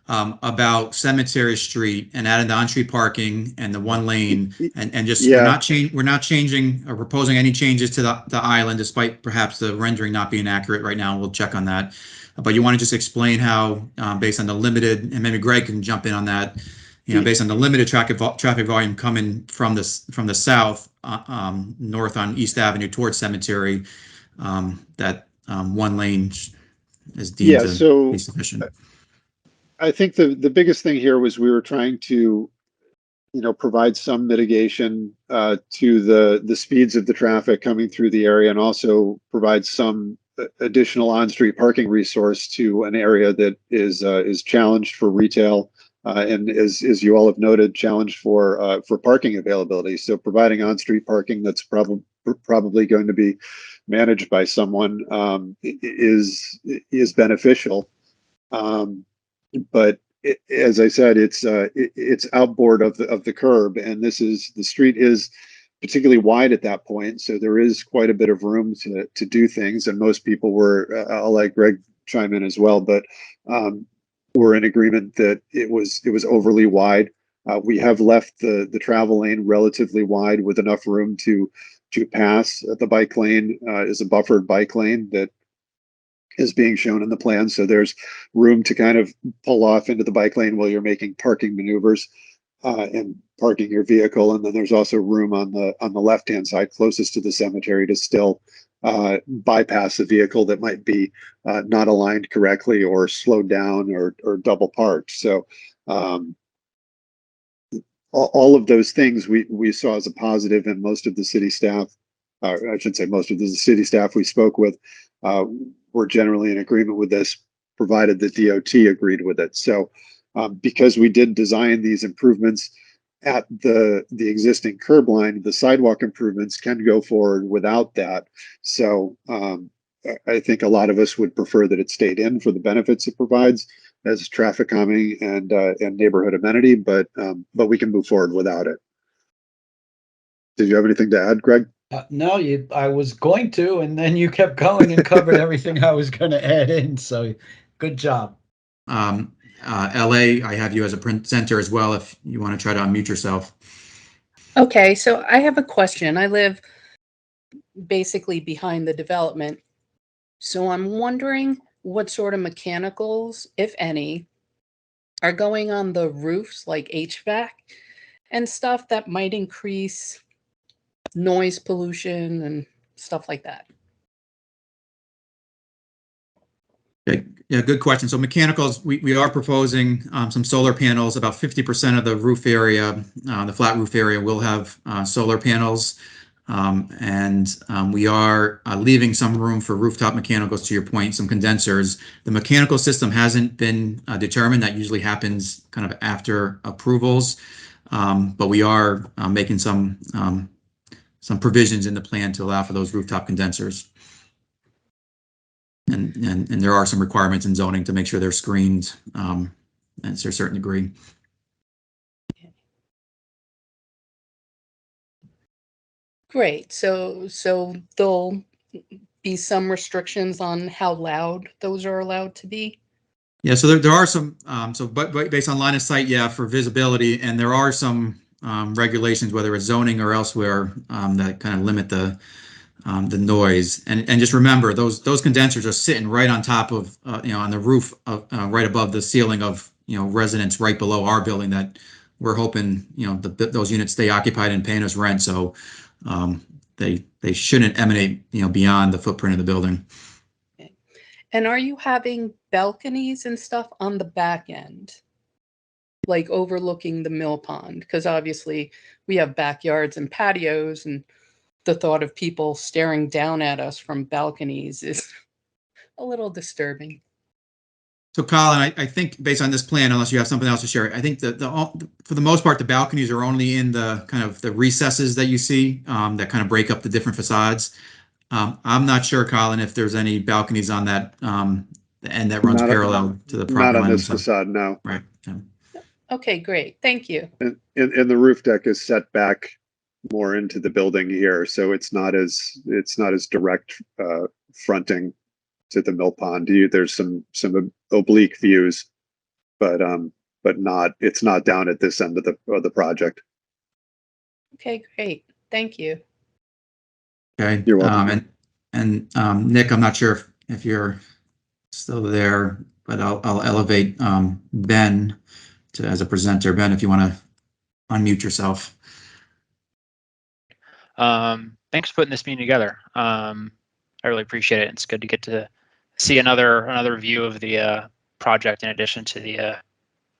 About Cemetery Street and adding the on-street parking and the one lane and just we're not changing or proposing any changes to the island, despite perhaps the rendering not being accurate right now. We'll check on that. But you want to just explain how, based on the limited, and maybe Greg can jump in on that, based on the limited traffic volume coming from the south, north on East Avenue towards Cemetery, that one lane is deemed to be sufficient. I think the biggest thing here was we were trying to, provide some mitigation to the speeds of the traffic coming through the area, and also provide some additional on-street parking resource to an area that is challenged for retail, and as you all have noted, challenged for parking availability. So providing on-street parking that's probably going to be managed by someone is beneficial. But as I said, it's outboard of the curb, and the street is particularly wide at that point, so there is quite a bit of room to do things. And most people were, I'll let Greg chime in as well, but we're in agreement that it was overly wide. We have left the travel lane relatively wide with enough room to pass. The bike lane is a buffered bike lane that is being shown in the plan. So there's room to kind of pull off into the bike lane while you're making parking maneuvers and parking your vehicle. And then there's also room on the left-hand side closest to the cemetery to still bypass a vehicle that might be not aligned correctly or slowed down or double parked. So all of those things we saw as a positive, and most of the city staff, I should say most of the city staff we spoke with, were generally in agreement with this, provided the DOT agreed with it. So because we did design these improvements at the existing curb line, the sidewalk improvements can go forward without that. So I think a lot of us would prefer that it stayed in for the benefits it provides as traffic calming and neighborhood amenity, but we can move forward without it. Did you have anything to add, Greg? No, I was going to, and then you kept going and covered everything I was going to add in. So good job. LA, I have you as a presenter as well, if you want to try to unmute yourself. Okay, so I have a question. I live basically behind the development. So I'm wondering what sort of mechanicals, if any, are going on the roofs, like HVAC and stuff that might increase noise pollution and stuff like that. Yeah, good question. So mechanicals, we are proposing some solar panels. About 50% of the roof area, the flat roof area, will have solar panels. We are leaving some room for rooftop mechanicals, to your point, some condensers. The mechanical system hasn't been determined. That usually happens kind of after approvals. But we are making some provisions in the plan to allow for those rooftop condensers. And there are some requirements in zoning to make sure they're screened to a certain degree. Great. So there'll be some restrictions on how loud those are allowed to be? Yeah, so there are some, but based on line of sight, yeah, for visibility, and there are some regulations, whether it's zoning or elsewhere, that kind of limit the noise. And just remember, those condensers are sitting right on top of, on the roof of, right above the ceiling of, residents right below our building that we're hoping, those units stay occupied and paying us rent. So they shouldn't emanate, beyond the footprint of the building. Okay. And are you having balconies and stuff on the back end, like overlooking the mill pond? Because obviously we have backyards and patios, and the thought of people staring down at us from balconies is a little disturbing. So Colin, I think based on this plan, unless you have something else to share, I think that for the most part, the balconies are only in the kind of the recesses that you see that kind of break up the different facades. I'm not sure, Colin, if there's any balconies on that the end that runs parallel to the property Not on line. this facade, no. Right. Yeah. Okay, great. Thank you. And the roof deck is set back more into the building here, so it's not as direct fronting to the mill pond. There's some oblique views, but it's not down at this end of the project. Okay, great. Thank you. Okay. You're welcome. Nick, I'm not sure if you're still there, but I'll elevate Ben as a presenter. Ben, if you want to unmute yourself. Thanks for putting this meeting together. I really appreciate it. It's good to get to see another view of the project in addition to the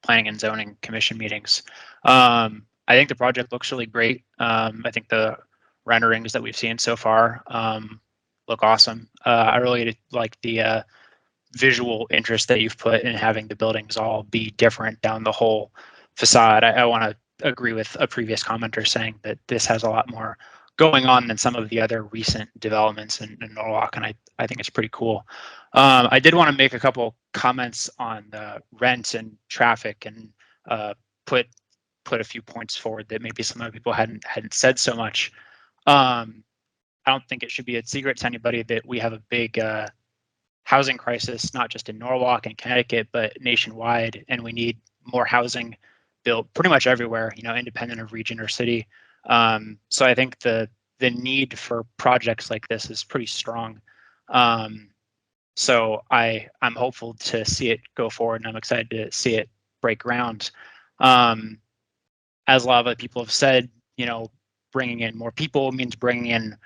Planning and Zoning Commission meetings. I think the project looks really great. I think the renderings that we've seen so far look awesome. I really like the visual interest that you've put in having the buildings all be different down the whole facade. I want to agree with a previous commenter saying that this has a lot more going on than some of the other recent developments in Norwalk, and I think it's pretty cool. I did want to make a couple comments on the rent and traffic and put a few points forward that maybe some other people hadn't said so much. I don't think it should be a secret to anybody that we have a big housing crisis, not just in Norwalk and Connecticut, but nationwide, and we need more housing built pretty much everywhere, independent of region or city. So I think the need for projects like this is pretty strong. So I'm hopeful to see it go forward, and I'm excited to see it break ground. As a lot of other people have said, bringing in more people means bringing in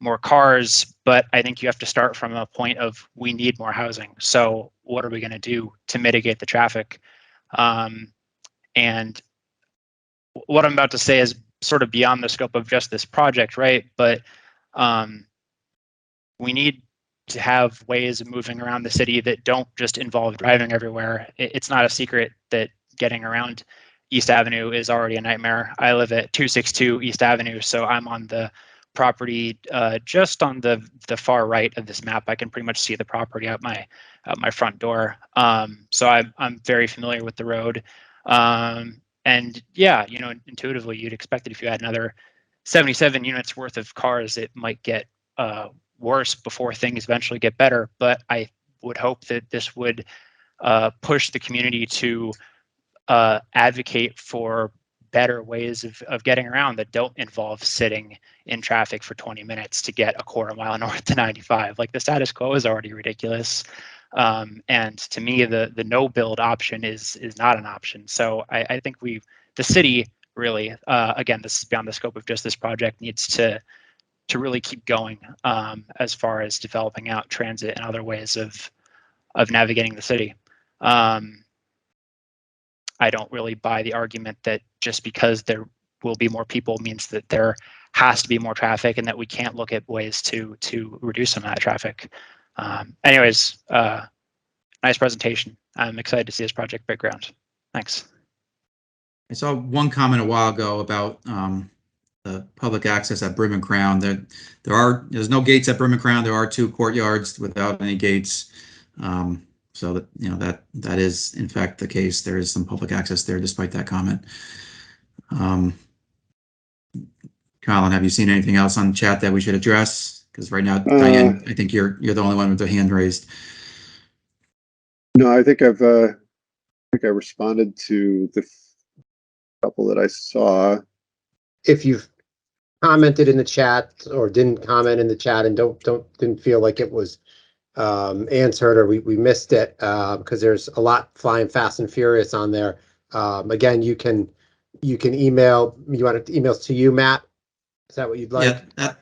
more cars, but I think you have to start from a point of we need more housing. So what are we going to do to mitigate the traffic? And what I'm about to say is sort of beyond the scope of just this project, right? But we need to have ways of moving around the city that don't just involve driving everywhere. It's not a secret that getting around East Avenue is already a nightmare. I live at 262 East Avenue, so I'm on the property just on the far right of this map. I can pretty much see the property out my front door. So I'm very familiar with the road. And yeah, intuitively you'd expect that if you had another 77 units worth of cars, it might get worse before things eventually get better. But I would hope that this would push the community to advocate for better ways of getting around that don't involve sitting in traffic for 20 minutes to get a quarter mile north to 95. Like, the status quo is already ridiculous. And to me, the no build option is not an option. So I think the city really, again, this is beyond the scope of just this project, needs to really keep going as far as developing out transit and other ways of navigating the city. I don't really buy the argument that just because there will be more people means that there has to be more traffic and that we can't look at ways to reduce some of that traffic. Anyways, nice presentation. I'm excited to see this project break ground. Thanks. I saw one comment a while ago about the public access at Brim and Crown. There's no gates at Brim and Crown. There are 2 courtyards without any gates. So that that is in fact the case. There is some public access there, despite that comment. Colin, have you seen anything else on chat that we should address? Because right now, Diane, I think you're the only one with the hand raised. No, I think I responded to the couple that I saw. If you've commented in the chat or didn't comment in the chat and didn't feel like it was answered, or we missed it, because there's a lot flying fast and furious on there. Again, you can email. You want emails to you, Matt? Is that what you'd like? Yeah,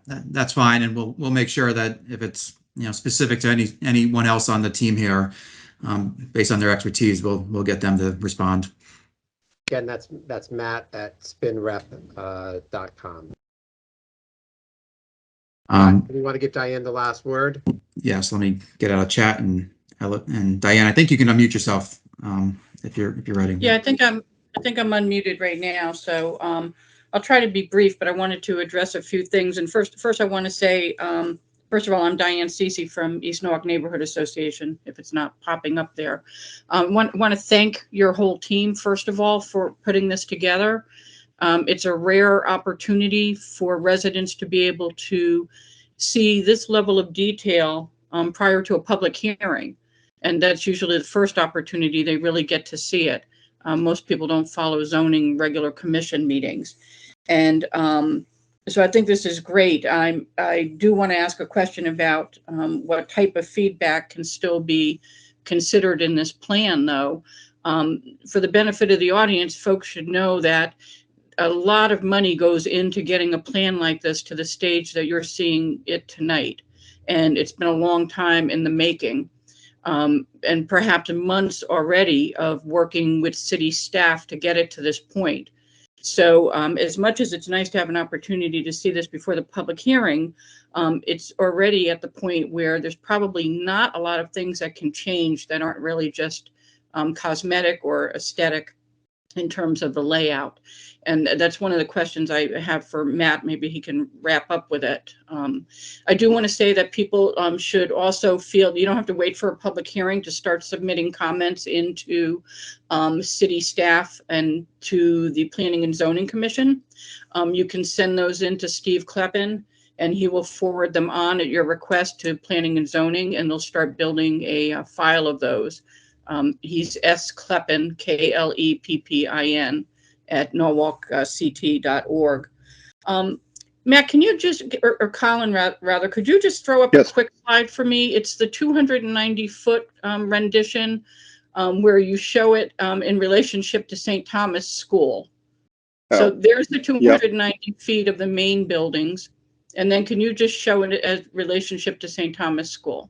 that's fine, and we'll make sure that if it's specific to anyone else on the team here, based on their expertise, we'll get them to respond. Again, that's Matt at spinrep.com. You want to give Diane the last word? Yes, let me get out of chat and Diane, I think you can unmute yourself if you're ready. Yeah, I think I'm unmuted right now. So I'll try to be brief, but I wanted to address a few things. And first I want to say, first of all, I'm Diane Cece from East Norwalk Neighborhood Association, if it's not popping up there. Want to thank your whole team, first of all, for putting this together. It's a rare opportunity for residents to be able to see this level of detail prior to a public hearing. And that's usually the first opportunity they really get to see it. Most people don't follow zoning regular commission meetings. And so I think this is great. I do want to ask a question about what type of feedback can still be considered in this plan, though. For the benefit of the audience, folks should know that a lot of money goes into getting a plan like this to the stage that you're seeing it tonight. And it's been a long time in the making, and perhaps months already of working with city staff to get it to this point. So as much as it's nice to have an opportunity to see this before the public hearing, it's already at the point where there's probably not a lot of things that can change that aren't really just cosmetic or aesthetic in terms of the layout. And that's one of the questions I have for Matt. Maybe he can wrap up with it. I do want to say that people should also feel you don't have to wait for a public hearing to start submitting comments into city staff and to the Planning and Zoning Commission. You can send those in to Steve Kleppen, and he will forward them on at your request to Planning and Zoning, and they'll start building a file of those. He's S. Kleppen, Kleppin, at norwalkct.org. Matt, can you just, or Colin rather, could you just throw up a quick slide for me? It's the 290-foot rendition where you show it in relationship to St. Thomas School. So there's the 290 feet of the main buildings. And then can you just show it as relationship to St. Thomas School?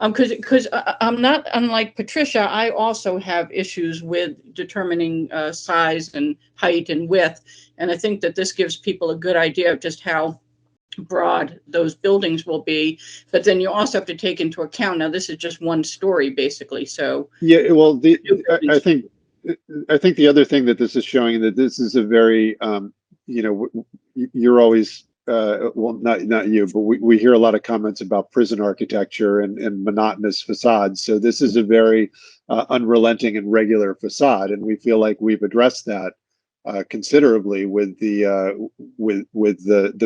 Because I'm not unlike Patricia, I also have issues with determining size and height and width. And I think that this gives people a good idea of just how broad those buildings will be. But then you also have to take into account, now this is just one story basically. So yeah, well, I think the other thing that this is showing that this is a very, you're always, well, not you, but we hear a lot of comments about prison architecture and monotonous facades. So this is a very unrelenting and regular facade, and we feel like we've addressed that considerably with the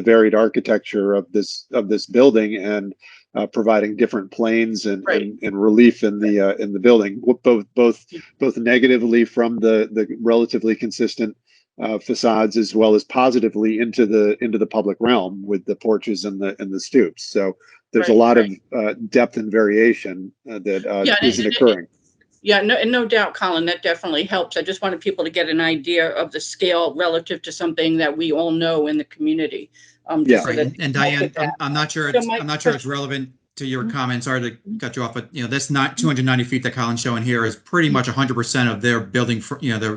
varied architecture of this building. And providing different planes and, Right. and relief in the building, both negatively from the relatively consistent facades, as well as positively into the public realm with the porches and the stoops. So there's a lot of depth and variation that isn't occurring. Yeah, no doubt, Colin, that definitely helps. I just wanted people to get an idea of the scale relative to something that we all know in the community. Yeah. So that And Diane, I'm not sure So I'm not sure it's relevant to your comments. Sorry to cut you off, but this not 290 feet that Colin's showing here is pretty much 100% of their building,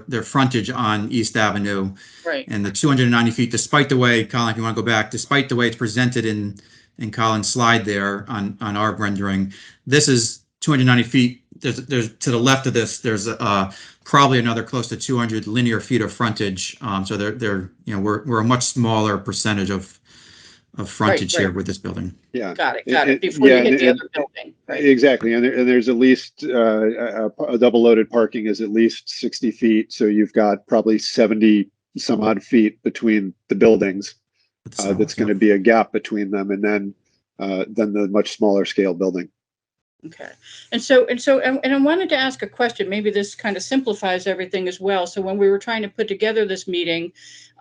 their frontage on East Avenue. Right. And the 290 feet, despite the way, Colin, if you want to go back, despite the way it's presented in Colin's slide there on our rendering, this is 290 feet. There's to the left of this, there's probably another close to 200 linear feet of frontage. So we're a much smaller percentage of frontage here with this building. Yeah. Got it. Before you hit the other building. Right. Exactly. And there's at least a double loaded parking is at least 60 feet. So you've got probably 70 some odd feet between the buildings. That's going to be a gap between them, and then the much smaller scale building. Okay. And I wanted to ask a question. Maybe this kind of simplifies everything as well. So when we were trying to put together this meeting,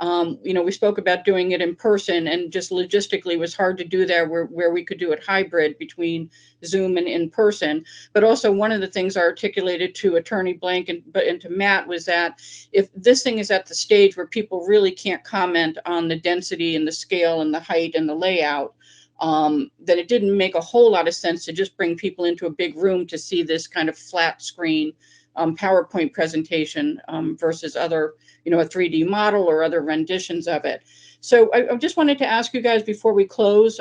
we spoke about doing it in person, and just logistically it was hard to do that where we could do it hybrid between Zoom and in person. But also one of the things I articulated to Attorney Blank and to Matt was that if this thing is at the stage where people really can't comment on the density and the scale and the height and the layout, that it didn't make a whole lot of sense to just bring people into a big room to see this kind of flat screen PowerPoint presentation versus other, a 3D model or other renditions of it. So I just wanted to ask you guys before we close,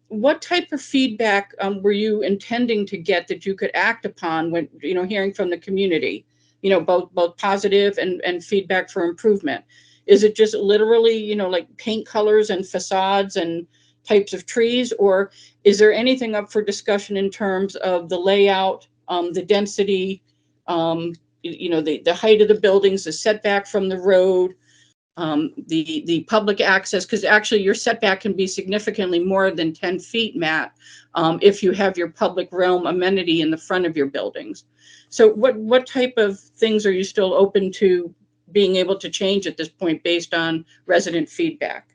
what type of feedback were you intending to get that you could act upon when, hearing from the community, both positive and feedback for improvement? Is it just literally, like paint colors and facades and types of trees, or is there anything up for discussion in terms of the layout, the density, the height of the buildings, the setback from the road, the public access? Because actually your setback can be significantly more than 10 feet, Matt, if you have your public realm amenity in the front of your buildings. So what type of things are you still open to being able to change at this point based on resident feedback?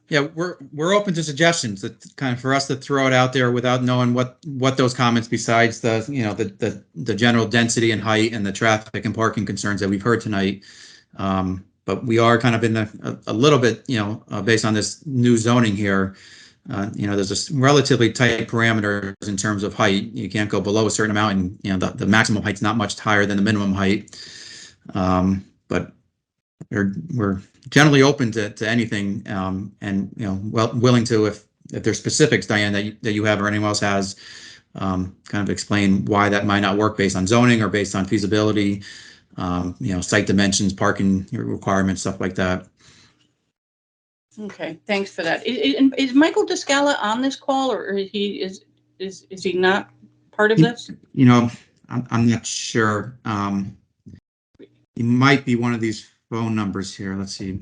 Yeah, we're open to suggestions that kind of for us to throw it out there without knowing what those comments, besides the general density and height and the traffic and parking concerns that we've heard tonight. But we are kind of in a little bit, based on this new zoning here. There's a relatively tight parameters in terms of height. You can't go below a certain amount, and the maximum height's not much higher than the minimum height. But we're generally open to anything, and willing to, if there's specifics, Diane, that you have or anyone else has, kind of explain why that might not work based on zoning or based on feasibility, site dimensions, parking requirements, stuff like that. Okay, thanks for that. Is Michael Descala on this call, or is he not part of this? I'm not sure. He might be one of these phone numbers here. Let's see.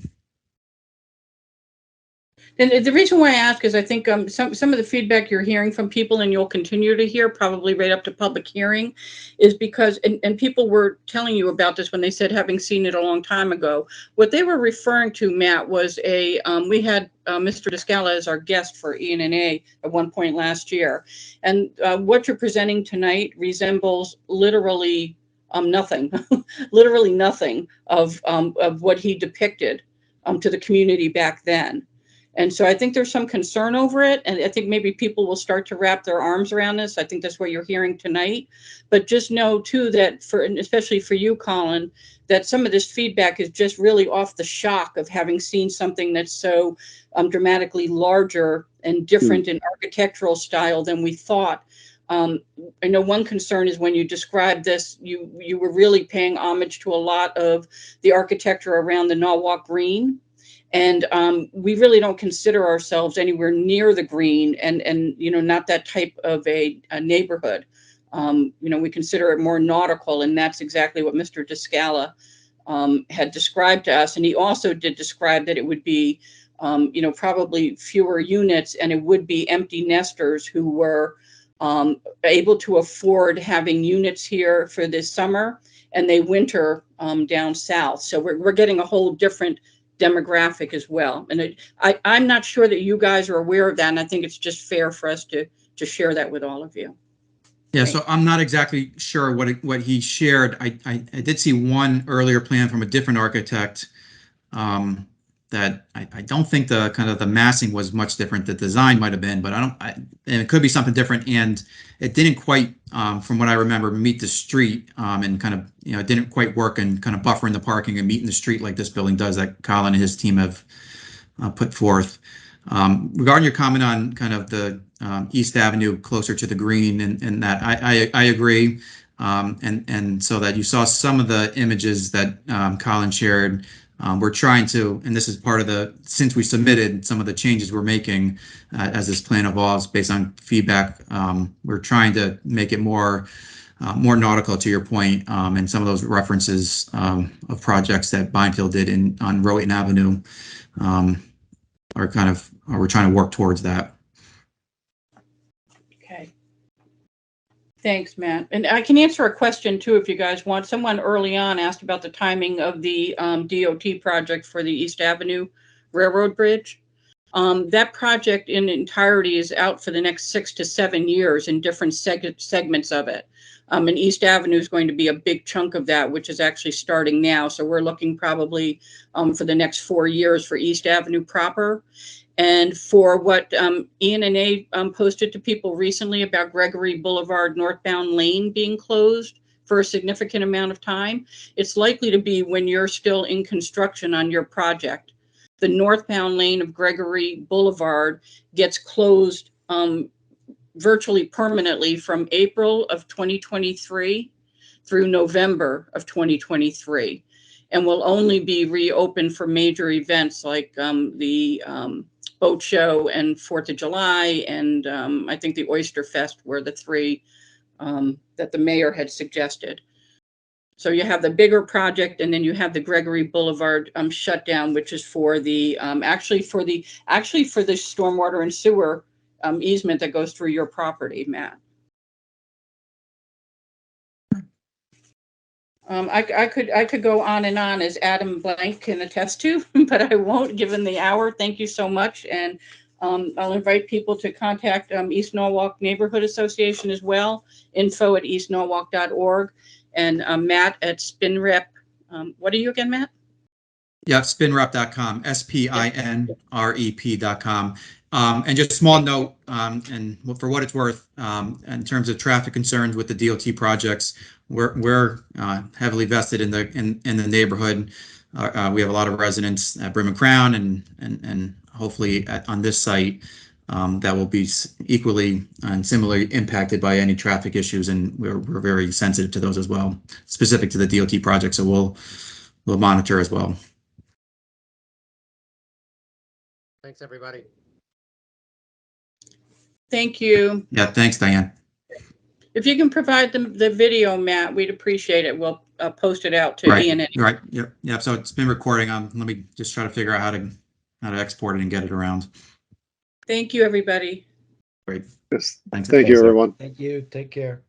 And the reason why I ask is I think some of the feedback you're hearing from people, and you'll continue to hear probably right up to public hearing, is because, and people were telling you about this when they said having seen it a long time ago. What they were referring to, Matt, was we had Mr. Descala as our guest for ENA at one point last year. And what you're presenting tonight resembles literally nothing, literally nothing of what he depicted to the community back then. And so I think there's some concern over it. And I think maybe people will start to wrap their arms around this. I think that's what you're hearing tonight. But just know, too, that especially for you, Colin, that some of this feedback is just really off the shock of having seen something that's so dramatically larger and different in architectural style than we thought. I know one concern is when you described this, you were really paying homage to a lot of the architecture around the Norwalk Green. And we really don't consider ourselves anywhere near the green and not that type of a neighborhood. We consider it more nautical, and that's exactly what Mr. Descala had described to us. And he also did describe that it would be probably fewer units, and it would be empty nesters who were able to afford having units here for this summer, and they winter down south. So we're getting a whole different demographic as well. And I'm not sure that you guys are aware of that, and I think it's just fair for us to share that with all of you. Yeah, so I'm not exactly sure what he shared. I did see one earlier plan from a different architect that I don't think the kind of the massing was much different. The design might have been, but and it could be something different. And it didn't quite, from what I remember, meet the street and kind of, it didn't quite work and kind of buffering the parking and meeting the street like this building does that Colin and his team have put forth. Regarding your comment on kind of the East Avenue closer to the green and that, I agree. And so that you saw some of the images that Colin shared. We're trying to, and this is part of since we submitted some of the changes we're making as this plan evolves based on feedback, we're trying to make it more nautical, to your point, and some of those references of projects that Binefield did on Rowayton Avenue we're trying to work towards that. Okay. Thanks, Matt. And I can answer a question too, if you guys want. Someone early on asked about the timing of the DOT project for the East Avenue Railroad Bridge. That project in entirety is out for the next 6 to 7 years in different segments of it. And East Avenue is going to be a big chunk of that, which is actually starting now. So we're looking probably for the next 4 years for East Avenue proper. And for what Ian and A posted to people recently about Gregory Boulevard northbound lane being closed for a significant amount of time, it's likely to be when you're still in construction on your project. The northbound lane of Gregory Boulevard gets closed virtually permanently from April of 2023 through November of 2023, and will only be reopened for major events like the boat show and 4th of July, and I think the Oyster Fest were the 3 that the mayor had suggested. So you have the bigger project, and then you have the Gregory Boulevard shutdown, which is for the actually for the stormwater and sewer easement that goes through your property, Matt. I could go on and on, as Adam Blank can attest to, but I won't, given the hour. Thank you so much, and I'll invite people to contact East Norwalk Neighborhood Association as well, info@eastnorwalk.org, and Matt at SpinRep. What are you again, Matt? Yeah, spinrep.com, spinrep.com. And just a small note, and for what it's worth, in terms of traffic concerns with the DOT projects, we're heavily vested in the neighborhood. We have a lot of residents at Brim and Crown, and hopefully on this site that will be equally and similarly impacted by any traffic issues, and we're very sensitive to those as well, specific to the DOT project. So we'll monitor as well. Thanks, everybody. Thank you. Yeah, thanks, Diane. If you can provide the video, Matt, we'd appreciate it. We'll post it out to Ian. Right. Yep. Yeah. So it's been recording. Let me just try to figure out how to export it and get it around. Thank you, everybody. Great. Yes. Thanks. Thank you, everyone. Thank you. Take care.